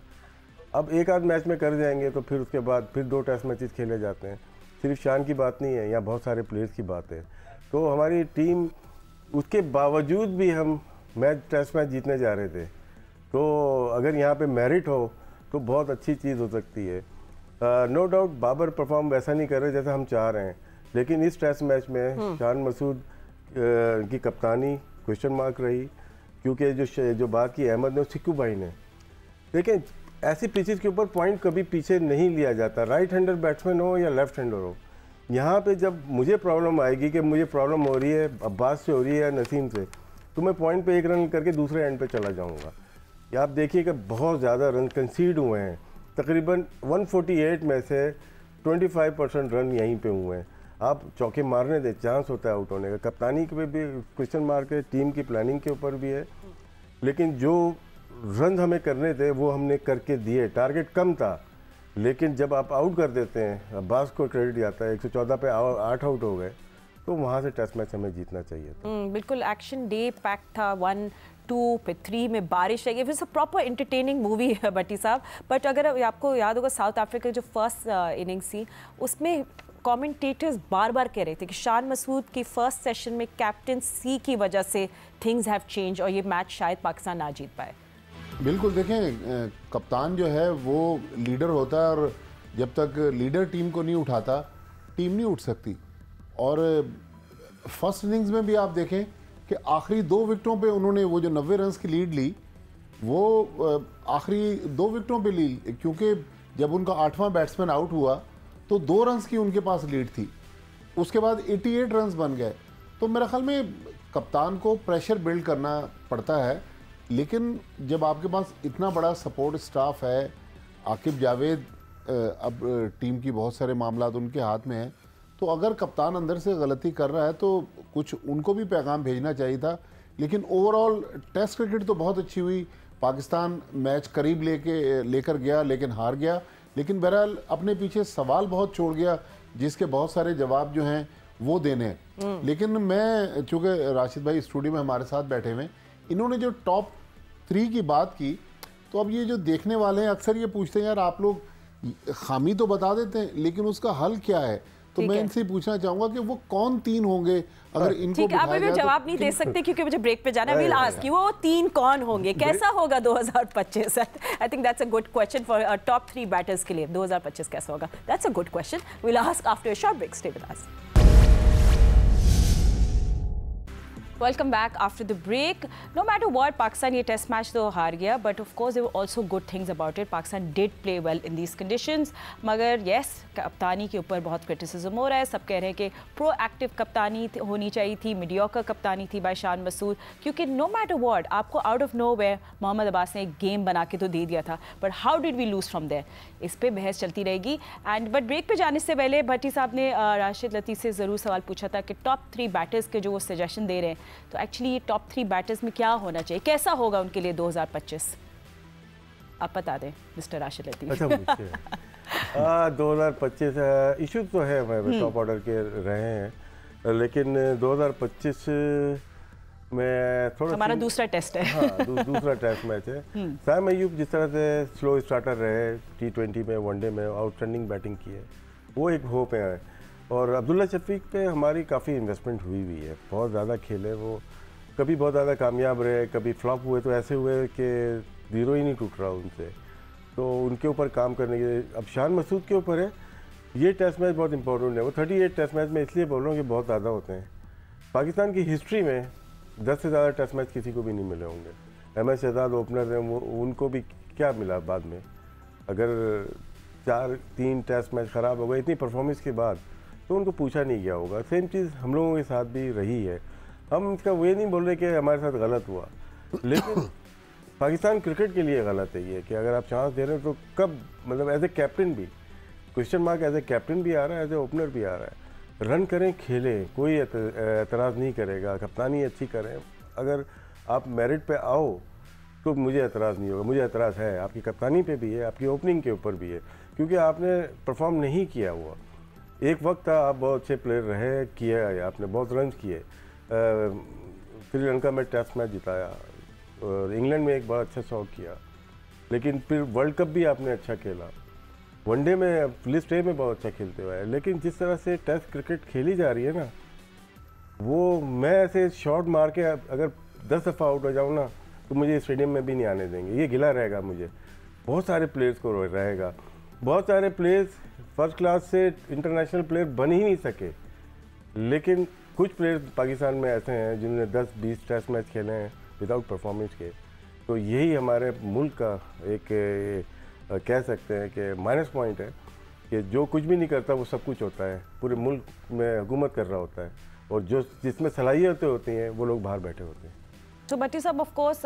अब एक आध मैच में कर जाएंगे तो फिर उसके बाद फिर 2 टेस्ट मैचेस खेले जाते हैं। सिर्फ शान की बात नहीं है, यहाँ बहुत सारे प्लेयर्स की बात है। तो हमारी टीम उसके बावजूद भी हम टेस्ट मैच जीतने जा रहे थे। तो अगर यहाँ पे मेरिट हो तो बहुत अच्छी चीज़ हो सकती है। नो डाउट बाबर परफॉर्म वैसा नहीं कर रहे जैसा हम चाह रहे हैं, लेकिन इस टेस्ट मैच में शान मसूद की कप्तानी क्वेश्चन मार्क रही, क्योंकि जो बात की अहमद ने, सिक्कू भाई ने। लेकिन ऐसी पिचेस के ऊपर पॉइंट कभी पीछे नहीं लिया जाता, राइट हैंडर बैट्समैन हो या लेफ्ट हैंडर हो। यहाँ पे जब मुझे प्रॉब्लम आएगी कि मुझे प्रॉब्लम हो रही है अब्बास से हो रही है या नसीम से, तो मैं पॉइंट पे 1 रन करके दूसरे एंड पे चला जाऊँगा। या आप देखिए कि बहुत ज़्यादा रन कंसीड हुए हैं, तकरीबन 148 में से 25% रन यहीं पे हुए हैं। आप चौके मारने दे, चांस होता है आउट होने का। कप्तानी पे भी क्वेश्चन मार्क है, टीम की प्लानिंग के ऊपर भी है, लेकिन जो रन हमें करने थे वो हमने करके दिए। टारगेट कम था, लेकिन जब आप आउट कर देते हैं, अब्बास को क्रेडिट जाता है, 114 पे 8 आउट हो गए, तो वहाँ से टेस्ट मैच हमें जीतना चाहिए था। बिल्कुल एक्शन डे पैक था। 1, 2 पे 3 में बारिश आई, फिर सब प्रॉपर एंटरटेनिंग मूवी है भट्टी साहब। बट अगर आपको याद होगा साउथ अफ्रीका जो फर्स्ट इनिंग्स थी, उसमें कमेंटेटर्स बार बार कह रहे थे कि शान मसूद की फर्स्ट सेशन में कैप्टन सी की वजह से थिंग्स हैव चेंज और ये मैच शायद पाकिस्तान ना जीत पाए। बिल्कुल, देखें कप्तान जो है वो लीडर होता है, और जब तक लीडर टीम को नहीं उठाता टीम नहीं उठ सकती। और फर्स्ट इनिंग्स में भी आप देखें कि आखिरी 2 विकेटों पे उन्होंने वो जो 90 रन की लीड ली, वो आखिरी 2 विकेटों पे ली, क्योंकि जब उनका 8वां बैट्समैन आउट हुआ तो 2 रन की उनके पास लीड थी। उसके बाद 88 रन बन गए। तो मेरे ख्याल में कप्तान को प्रेशर बिल्ड करना पड़ता है, लेकिन जब आपके पास इतना बड़ा सपोर्ट स्टाफ है, आकिब जावेद अब टेम की बहुत सारे मामला उनके हाथ में हैं, तो अगर कप्तान अंदर से गलती कर रहा है तो कुछ उनको भी पैगाम भेजना चाहिए था। लेकिन ओवरऑल टेस्ट क्रिकेट तो बहुत अच्छी हुई। पाकिस्तान मैच करीब लेकर गया लेकिन हार गया, लेकिन बहरहाल अपने पीछे सवाल बहुत छोड़ गया जिसके बहुत सारे जवाब जो हैं वो देने हैं। लेकिन मैं, चूँकि राशिद भाई स्टूडियो में हमारे साथ बैठे हुए, इन्होंने जो टॉप 3 की बात की, तो अब ये जो देखने वाले हैं अक्सर ये पूछते हैं यार आप लोग खामी तो बता देते हैं लेकिन उसका हल क्या है, तो मैं इनसे पूछना चाहूंगा कि वो कौन 3 होंगे अगर इनको ठीक है। आप अभी जवाब नहीं दे सकते क्योंकि मुझे ब्रेक पे जाना है। विल आस्क कि वो 3 कौन होंगे, कैसा होगा 2025। I think that's a good question for top 3 batters के लिए 2025 कैसा होगा। That's a good question. Will ask after a short break. Stay with us. Welcome back after the break. No matter what, Pakistan ये टेस्ट मैच तो हार गया, but of course there were also good things about it. Pakistan did play well in these conditions. मगर yes, कप्तानी के ऊपर बहुत criticism हो रहा है। सब कह रहे हैं कि proactive कप्तानी होनी चाहिए थी, mediocre कप्तानी थी by शान मसूद, क्योंकि no matter what आपको out of nowhere Mohammad Abbas ने एक गेम बना के तो दे दिया था, but how did we lose from there? इस पे बहस चलती रहेगी। एंड बट ब्रेक पे जाने से पहले भट्टी साहब ने राशिद लतीफ़ से ज़रूर सवाल पूछा था कि टॉप 3 बैटर्स के जो वो सजेशन दे रहे हैं, तो एक्चुअली ये टॉप 3 बैटर्स में क्या होना चाहिए, कैसा होगा उनके लिए 2025? आप बता दें मिस्टर राशिद लतीफ़। अच्छा 2025 इशू तो है, हमारे टॉप ऑर्डर के रहे हैं, लेकिन 2025 में थोड़ा हमारा दूसरा टेस्ट है। हाँ, दूसरा टेस्ट मैच है। साइम अयूब जिस तरह से स्लो स्टार्टर रहे T20 में, वनडे में आउटस्टैंडिंग बैटिंग की है, वो एक होप है। और अब्दुल्ला शफीक पे हमारी काफ़ी इन्वेस्टमेंट हुई है, बहुत ज़्यादा खेले वो, कभी बहुत ज़्यादा कामयाब रहे, कभी फ्लॉप हुए, तो ऐसे हुए कि जीरो ही नहीं टूट रहा उनसे, तो उनके ऊपर काम करने के। अब शान मसूद के ऊपर है, ये टेस्ट मैच बहुत इंपॉर्टेंट है। वो 38 टेस्ट मैच में इसलिए बोल रहा हूँ कि बहुत ज़्यादा होते हैं। पाकिस्तान की हिस्ट्री में 10 से ज़्यादा टेस्ट मैच किसी को भी नहीं मिले होंगे। MS शहजाद ओपनर हैं, वो उनको भी क्या मिला बाद में, अगर 3 टेस्ट मैच ख़राब हो गए इतनी परफॉर्मेंस के बाद, तो उनको पूछा नहीं गया होगा। सेम चीज़ हम लोगों के साथ भी रही है। हम इसका वो नहीं बोल रहे कि हमारे साथ गलत हुआ, लेकिन पाकिस्तान क्रिकेट के लिए गलत है ये कि अगर आप चांस दे रहे हो तो कब, मतलब एज ए कैप्टन भी question mark, as a captain भी आ रहा है, एज ए ओपनर भी आ रहा है। रन करें, खेलें, कोई एतराज़ नहीं करेगा, कप्तानी अच्छी करें। अगर आप मेरिट पे आओ तो मुझे एतराज़ नहीं होगा। मुझे एतराज़ है, आपकी कप्तानी पे भी है, आपकी ओपनिंग के ऊपर भी है, क्योंकि आपने परफॉर्म नहीं किया हुआ। एक वक्त था आप बहुत अच्छे प्लेयर रहे, किया है आपने, बहुत रन किए, श्रीलंका में टेस्ट मैच जिताया और इंग्लैंड में एक बड़ा अच्छा शौक किया, लेकिन फिर वर्ल्ड कप भी आपने अच्छा खेला, वनडे में लिस्ट ए में बहुत अच्छा खेलते हुए। लेकिन जिस तरह से टेस्ट क्रिकेट खेली जा रही है ना, वो मैं ऐसे शॉट मार के अगर 10 दफ़ा आउट हो जाऊँ ना, तो मुझे स्टेडियम में भी नहीं आने देंगे। ये गिला रहेगा मुझे, बहुत सारे प्लेयर्स को रहेगा। बहुत सारे प्लेयर्स फर्स्ट क्लास से इंटरनेशनल प्लेयर बन ही नहीं सके, लेकिन कुछ प्लेयर्स पाकिस्तान में ऐसे हैं जिन्होंने 10-20 टेस्ट मैच खेले हैं विदाउट परफॉर्मेंस के। तो यही हमारे मुल्क का एक कह सकते हैं कि माइनस पॉइंट है कि जो कुछ भी नहीं करता वो सब कुछ होता है, पूरे मुल्क में हुकूमत कर रहा होता है, और जो जिसमें सलाहियतें होती हैं वो लोग बाहर बैठे होते हैं। तो भट्टी साहब, ऑफ कोर्स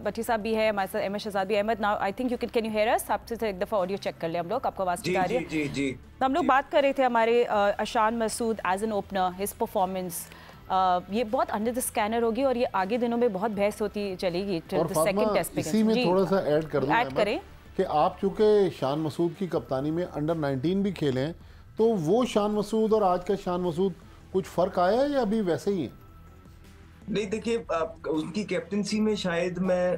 भट्टी साहब भी है हमारे साथ, MS शहजाद भी। Ahmed, now I think you can you hear us? आपसे एक दफ़ा ऑडियो चेक कर ले हम लोग, आपको आवाज़ आ रही है? जी जी। तो हम लोग बात कर रहे थे हमारे Shan Masood as an opener, his performance ये बहुत अंडर द स्कैनर होगी और ये आगे दिनों में बहुत बहस होती चलेगी टिल द सेकंड टेस्ट पे। इसी में थोड़ा सा ऐड कर दूं, ऐड करें कि आप चूँकि शान मसूद की कप्तानी में अंडर 19 भी खेले हैं, तो वो शान मसूद और आज का शान मसूद कुछ फ़र्क आया है या अभी वैसे ही है? नहीं, देखिए उनकी कैप्टनसी में शायद मैं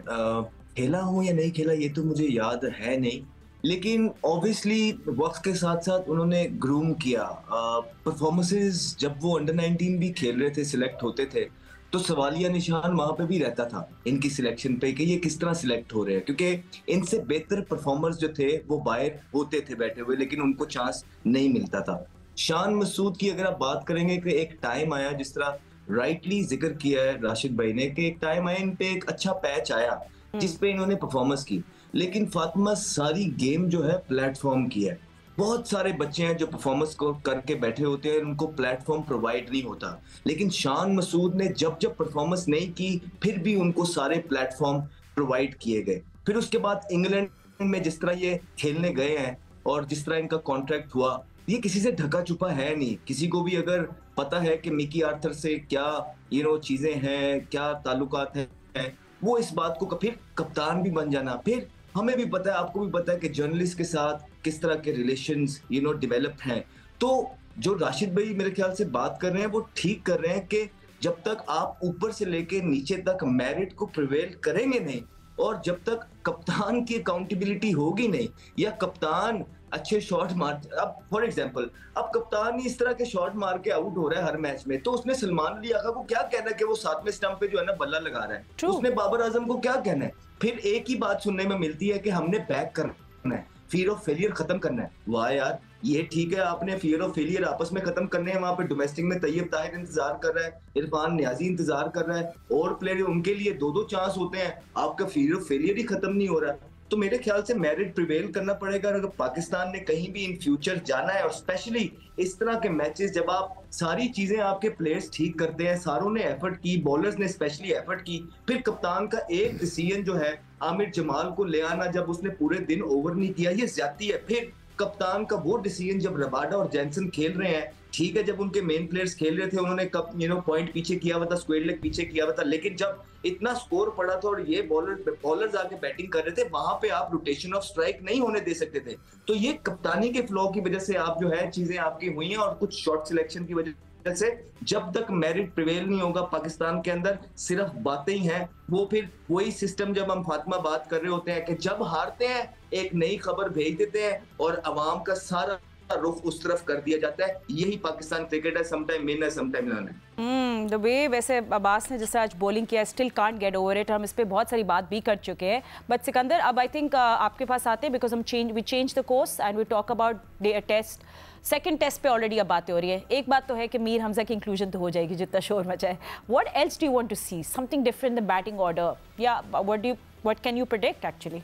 खेला हूँ या नहीं खेला ये तो मुझे याद है नहीं, लेकिन ऑब्वियसली वक्त के साथ साथ उन्होंने ग्रूम किया परफॉर्मेंसेस। जब वो अंडर 19 भी खेल रहे थे, सिलेक्ट होते थे, तो सवालिया निशान वहां पे भी रहता था इनकी सिलेक्शन पे कि ये किस तरह सिलेक्ट हो रहे हैं, क्योंकि इनसे बेहतर परफॉर्मर्स जो थे वो बाहर होते थे बैठे हुए, लेकिन उनको चांस नहीं मिलता था। शान मसूद की अगर आप बात करेंगे कि एक टाइम आया, जिस तरह राइटली जिक्र किया है राशिद भाई ने, कि एक टाइम आया इन पे एक अच्छा पैच आया जिस पे इन्होंने परफॉर्मेंस की, लेकिन फातिमा सारी गेम जो है प्लेटफॉर्म की है। बहुत सारे बच्चे हैं जो परफॉर्मेंस को करके बैठे होते हैं, उनको प्लेटफॉर्म प्रोवाइड नहीं होता, लेकिन शान मसूद ने जब जब परफॉर्मेंस नहीं की फिर भी उनको सारे प्लेटफॉर्म प्रोवाइड किए गए। फिर उसके बाद इंग्लैंड में जिस तरह ये खेलने गए हैं और जिस तरह इनका कॉन्ट्रैक्ट हुआ, ये किसी से ढका छुपा है नहीं। किसी को भी अगर पता है कि मिकी आर्थर से क्या चीजें हैं, क्या ताल्लुकात हैं, वो इस बात को फिर कप्तान भी बन जाना। फिर हमें भी पता है, आपको भी पता है कि जर्नलिस्ट के साथ किस तरह के रिलेशंस डेवलप हैं। तो जो राशिद भाई मेरे ख्याल से बात कर रहे हैं वो ठीक कर रहे हैं कि जब तक आप ऊपर से लेके नीचे तक मेरिट को प्रिवेल करेंगे नहीं, और जब तक कप्तान की अकाउंटेबिलिटी होगी नहीं, या कप्तान अच्छे शॉट मार, अब फॉर एग्जांपल अब कप्तान ही इस तरह के शॉट मार के आउट हो रहा है हर मैच में, तो उसने सलमान अली आगा को क्या कहना है कि वो 7वें स्टंप पे जो है ना बल्ला लगा रहा है? उसने बाबर आजम को क्या कहना है? फिर एक ही बात सुनने में मिलती है कि हमने बैक करना है, फियर ऑफ फेलियर खत्म करना है। वाह यार, ये ठीक है, आपने फियर ऑफ फेलियर आपस में खत्म करने हैं। वहां पे डोमेस्टिक में तैयब ताहिर इंतजार कर रहा है, इरफान नियाजी इंतजार कर रहा है, और प्लेयर उनके लिए 2-2 चांस होते हैं, आपका फियर ऑफ फेलियर ही खत्म नहीं हो रहा। तो मेरे ख्याल से मेरिट प्रिवेल करना पड़ेगा अगर पाकिस्तान ने कहीं भी इन फ्यूचर जाना है, और स्पेशली इस तरह के मैचेस जब आप सारी चीजें आपके प्लेयर्स ठीक करते हैं, सारों ने एफर्ट की, बॉलर्स ने स्पेशली एफर्ट की, फिर कप्तान का एक डिसीजन जो है आमिर जमाल को ले आना जब उसने पूरे दिन ओवर नहीं किया, ये ज्यादती है। फिर कप्तान का वो डिसीजन जब रबाडा और जैनसन खेल रहे हैं, ठीक है जब उनके मेन प्लेयर्स खेल रहे थे उन्होंने कप पॉइंट पीछे किया हुआ था, स्क्वायर लेग पीछे किया हुआ था, लेकिन जब इतना स्कोर पड़ा था और ये बॉलर्स आके बैटिंग कर रहे थे, वहां पे आप रोटेशन ऑफ स्ट्राइक नहीं होने दे सकते थे। तो ये कप्तानी के फ्लॉ की वजह से आप जो है चीजें आपकी हुई हैं, और कुछ शॉट सिलेक्शन की वजह से जब तक मेरिट प्रिवेल नहीं होगा पाकिस्तान के अंदर, सिर्फ बातें ही हैं। वो फिर वही सिस्टम जब हम फातिमा बात कर रहे होते हैं कि जब हारते हैं एक नई खबर भेज देते हैं और अवाम का सारा रुख उस तरफ कर दिया जाता है। यही पाकिस्तान क्रिकेट है, समटाइम विन है समटाइम लर्न है। द वे वैसे अब्बास ने जैसे आज बॉलिंग किया, still can't get over it. हम इस पे बहुत सारी बात भी कर चुके हैं, बट सिकंदर अब आई थिंक आपके पास आते हैं, because we change the course and we talk about test. Second test पे ऑलरेडी अब बातें हो रही है। एक बात तो है कि मीर हमजा की इंक्लूजन तो हो जाएगी जितना शोर मचा है। What else do you want to see? Something different the batting order, या what can you predict actually?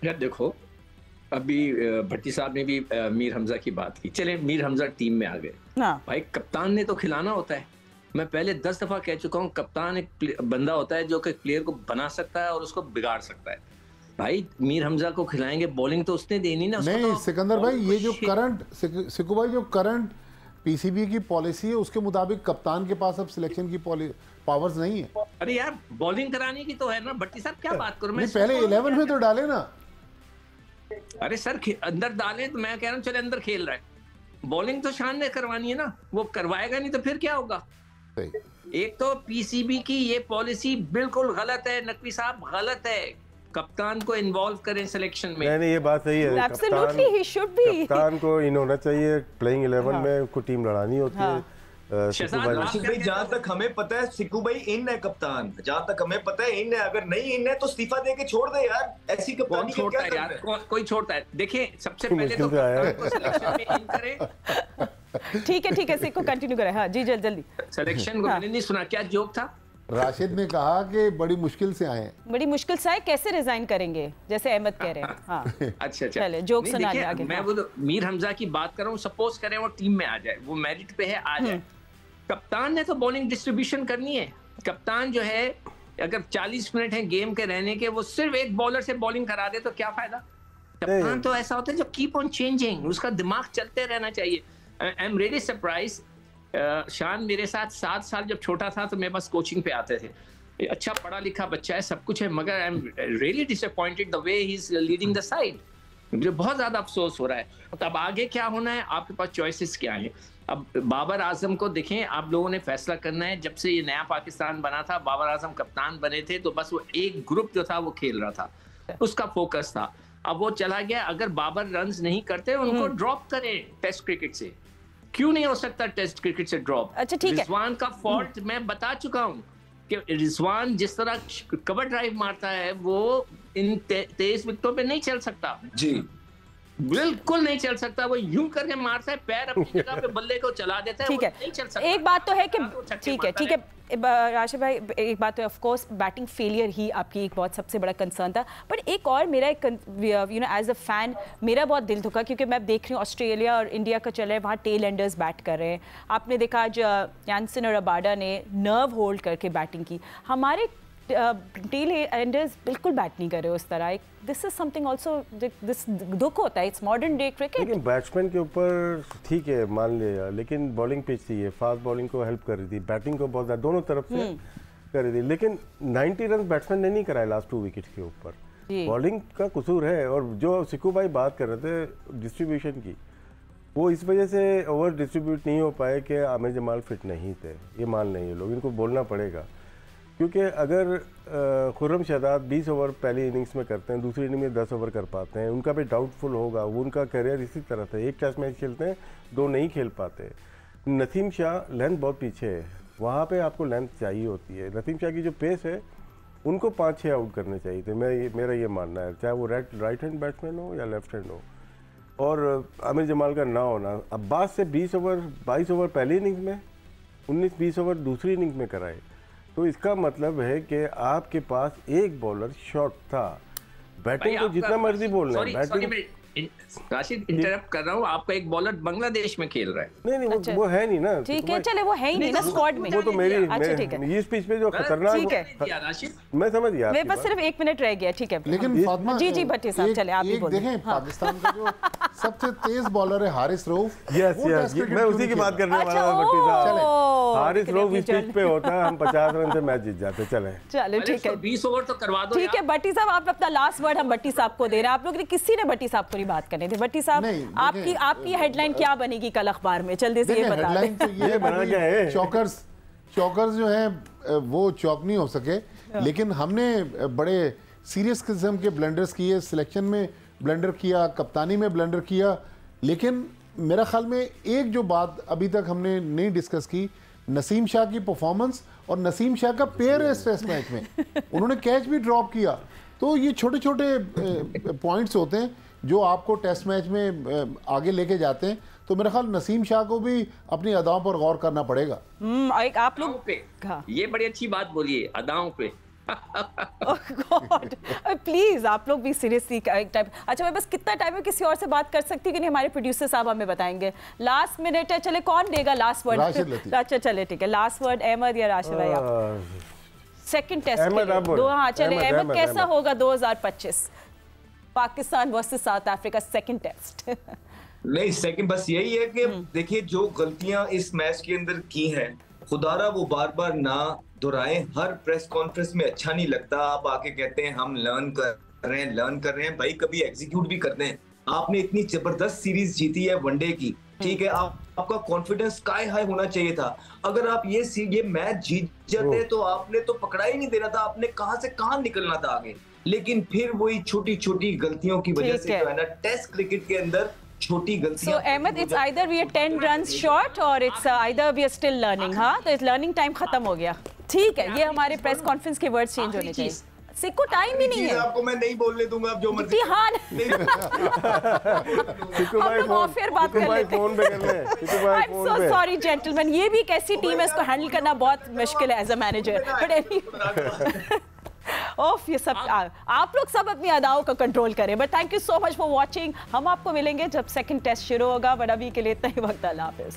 यार देखो, अभी भट्टी साहब ने भी मीर हमजा की बात की। चले मीर हमजा टीम में आ गए, भाई कप्तान ने तो खिलाना होता है। मैं पहले 10 दफा कह चुका हूँ, कप्तान एक बंदा होता है जो कि प्लेयर को बना सकता है और उसको बिगाड़ सकता है। भाई मीर हमजा को खिलाएंगे, बॉलिंग तो उसने देनी ना। नहीं सिकंदर भाई, ये जो करंट सिकू भाई जो करंट पीसीबी की पॉलिसी है उसके मुताबिक कप्तान के पास अब सिलेक्शन की पावर्स नहीं है। अरे यार बॉलिंग कराने की तो है ना भट्टी साहब, क्या बात करूं मैं? पहले 11 में तो डाले ना। अरे सर अंदर डाले तो मैं कह रहा हूँ चले अंदर खेल रहा है, बॉलिंग तो शान ने करवानी है ना, वो करवाएगा नहीं तो फिर क्या होगा? एक तो पीसीबी की ये पॉलिसी बिल्कुल गलत है, नकवी साहब गलत है। कप्तान को इन्वॉल्व करें सिलेक्शन में। नहीं ये बात सही है, Absolutely, he should be. कप्तान को इन होना चाहिए, प्लेइंग 11 में उसको टीम लड़ानी होती है। राशिद भाई जहां तक हमें पता है सिक्कू भाई इन है कप्तान, जहां तक हमें पता है इन है, अगर नहीं इन है तो इस्तीफा दे के छोड़ दे यार, ऐसी कप्तानी कौन छोड़ता है यार? कोई छोड़ता है? देखिए सबसे पहले तो कप्तान को सिलेक्शन में इन करे। ठीक है सिक्कू कंटिन्यू करें। हाँ जी जल्दी। सिलेक्शन को मैंने नहीं सुना, क्या जोक था? राशिद ने कहा कि बड़ी मुश्किल से आए। बड़ी मुश्किल से आए, कैसे रिजाइन करेंगे जैसे अहमद कह रहे हैं। हाँ अच्छा चले जोक सुना लिया आगे। मैं वो तो मीर हमजा की बात कर रहा हूँ, सपोज करें वो टीम में आ जाए, वो मेरिट पे है आ जाए, कप्तान ने तो बॉलिंग डिस्ट्रीब्यूशन करनी है। कप्तान जो है अगर 40 मिनट है गेम के रहने के, वो सिर्फ एक बॉलर से बॉलिंग करा दे तो क्या फायदा? कप्तान तो ऐसा होता है जो कीप ऑन चेंजिंग, उसका दिमाग चलते रहना चाहिए। आई एम रियली सरप्राइज, शान मेरे साथ 7 साल जब छोटा था तो मेरे पास कोचिंग पे आते थे। अच्छा पढ़ा लिखा बच्चा है, सब कुछ है, मगर I am really disappointed the way he is leading the side. मुझे बहुत ज्यादा अफसोस हो रहा है। तो अब आगे क्या होना है, आपके पास चॉइसेस क्या हैं? अब बाबर आजम को देखें, आप लोगों ने फैसला करना है। जब से ये नया पाकिस्तान बना था, बाबर आजम कप्तान बने थे, तो बस वो एक ग्रुप जो था वो खेल रहा था, उसका फोकस था। अब वो चला गया, अगर बाबर रन्स नहीं करते उनको ड्रॉप करें टेस्ट क्रिकेट से। क्यों नहीं हो सकता टेस्ट क्रिकेट से ड्रॉप? अच्छा ठीक है। रिजवान का फॉल्ट मैं बता चुका हूँ कि रिजवान जिस तरह कवर ड्राइव मारता है वो इन 23 विकेटों पे नहीं चल सकता जी, बिल्कुल नहीं चल सकता। वो यूं करके मारता है, पैर अपनी जगह पे बल्ले को चला देता है, ठीक है। नहीं चल सकता। एक बात तो है कि ठीक है राशिद भाई, एक बात तो ऑफ कोर्स बैटिंग फेलियर ही आपकी एक बहुत सबसे बड़ा कंसर्न था, बट एक और मेरा एक एज अ फैन मेरा बहुत दिल दुखा, क्योंकि मैं देख रही हूँ ऑस्ट्रेलिया और इंडिया का चल रहा है, वहाँ टेल एंडर्स बैट कर रहे हैं। आपने देखा आज जैनसन और रबाडा ने नर्व होल्ड करके बैटिंग की, हमारे टेल एंडर्स बिल्कुल बैट नहीं कर रहे उस तरह। This is something also, this दुख होता है, इट्स मॉडर्न डे क्रिकेट। लेकिन बैट्समैन के ऊपर ठीक है मान लिया, लेकिन बॉलिंग पिच थी, फास्ट बॉलिंग को हेल्प कर रही थी, बैटिंग को बहुत दोनों तरफ से करी थी, लेकिन 90 रन बैट्समैन ने नहीं कराए लास्ट 2 विकेट के ऊपर। बॉलिंग का कसूर है। और जो सिक्कू भाई बात कर रहे थे डिस्ट्रीब्यूशन की, वो इस वजह से ओवर डिस्ट्रीब्यूट नहीं हो पाए कि आमिर जमाल फिट नहीं थे। ये मान लें ये लोग, इनको बोलना पड़ेगा, क्योंकि अगर खुर्रम शहजाद 20 ओवर पहली इनिंग्स में करते हैं, दूसरी इनिंग में 10 ओवर कर पाते हैं, उनका भी डाउटफुल होगा। वो उनका करियर इसी तरह था, एक टेस्ट मैच खेलते हैं, 2 नहीं खेल पाते। नसीम शाह लेंथ बहुत पीछे है, वहाँ पे आपको लेंथ चाहिए होती है। नसीम शाह की जो पेस है, उनको 5-6 आउट करने चाहिए थे। मेरा ये मानना है, चाहे वो राइट हैंड बैट्समैन हो या लेफ्ट हैंड हो। और आमिर जमाल का ना होना, अब्बास से 20 ओवर 22 ओवर पहली इनिंग्स में, 19-20 ओवर दूसरी इनिंग्स में कराए, तो इसका मतलब है कि आपके पास एक बॉलर शॉर्ट था। बैटिंग तो जितना मर्जी बोल रहे हैं, बैटिंग राशिद इंटरप्ट कर रहा हूँ, आपका एक बॉलर बांग्लादेश में खेल रहा है। नहीं अच्छा। वो है नहीं ना, ठीक है, चले वो है ही नहीं ना स्क्वाड में। वो तो मेरी ये स्पीच पे जो खतरनाक, ठीक है मैं समझ गया, मेरे पास सिर्फ 1 मिनट रह गया। ठीक है, लेकिन फातिमा जी भट्टी साहब चले आप भी बोलिए। देखें पाकिस्तान का जो सबसे तेज बॉलर है हारिस रऊफ, यस मैं उसी की बात करने वाला था भट्टी साहब। हारिस रऊफ इस पिच पे होता है, हम 50 रन से मैच जीत जाते। चलो ठीक है, 20 ओवर तो करवा दो। ठीक है भट्टी साहब, आप अपना लास्ट वर्ड हम भट्टी साहब को दे रहे हैं। आप लोग ने किसी ने भट्टी साहब को नहीं बात करनी थी। भट्टी साहब, आपकी हेडलाइन क्या बनेगी कल अखबार में, जल्दी से ये बता दें। तो ये बना क्या है, चौकर्स जो हैं वो चौक नहीं हो सके, लेकिन हमने बड़े सीरियस किस्म के ब्लंडर्स किए, सिलेक्शन में ब्लंडर किया, कप्तानी में ब्लंडर किया। लेकिन मेरा ख्याल में एक जो बात अभी तक हमने नहीं डिस्कस की, नसीम शाह की परफॉर्मेंस और नसीम शाह का पेयर है इस टेस्ट मैच में, उन्होंने कैच भी ड्रॉप किया। तो ये छोटे छोटे पॉइंट्स होते हैं जो आपको टेस्ट मैच में आगे लेके जाते हैं। तो मेरा ख्याल नसीम शाह को भी अपनी अदाओं पर गौर करना पड़ेगा। आप लोग पे ये बड़ी अच्छी बात बोलिए, अदाओं पे। प्लीज आप लोग भी सीरियसली टाइप। अच्छा मैं बस कितना टाइम है, किसी और से बात कर सकती हूँ कि नहीं? हमारे प्रोड्यूसर साहब हमें बताएंगे। लास्ट मिनट है, चले कौन देगा लास्ट वर्ड? अच्छा चले ठीक है, लास्ट वर्ड अहमद या राशिद भाई? आप सेकंड टेस्ट हाँ चले अहमद, कैसा होगा 2025 Pakistan versus South Africa second test? नहीं सेकंड बस यही है कि देखिए जो गलतियां इस मैच के अंदर की हैं, खुदारा वो बार बार ना दोहराएं। हर प्रेस कॉन्फ्रेंस में अच्छा नहीं लगता, आप आके कहते हैं हम लर्न कर रहे हैं भाई, कभी एग्जीक्यूट भी करते हैं। आपने इतनी जबरदस्त सीरीज जीती है वनडे की, ठीक है, आपका कॉन्फिडेंस स्काई हाई होना चाहिए था। अगर आप ये मैच जीत जाते तो आपने तो पकड़ा ही नहीं देना था, आपने कहां से कहां निकलना था आगे। लेकिन फिर वही छोटी छोटी गलतियों की वजह से जो है ना टेस्ट क्रिकेट के अंदर छोटी गलतियां। So Ahmed, it's either we are 10 runs short or it's either we are still learning। हाँ तो इस लर्निंग टाइम खत्म हो गया। ठीक है, ये हमारे प्रेस कॉन्फ्रेंस के वर्ड्स चेंज होने चाहिए। सिक्को टाइम ही नहीं है, आपको मैं नहीं बोलने दूंगा, आप जो मर्जी। हाँ हम लोग फिर बात कर लेते हैं। I'm so sorry gentlemen, ये भी एक ऐसी टीम है, इसको हैंडल करना बहुत मुश्किल है as a manager. But of ये सब आप लोग सब अपनी अदाओं का कंट्रोल करें। But thank you so much for watching. हम आपको मिलेंगे जब सेकंड टेस्ट शुरू होगा, बट अभी के लिए इतना ही वक्त। अल्लाह हाफिज़।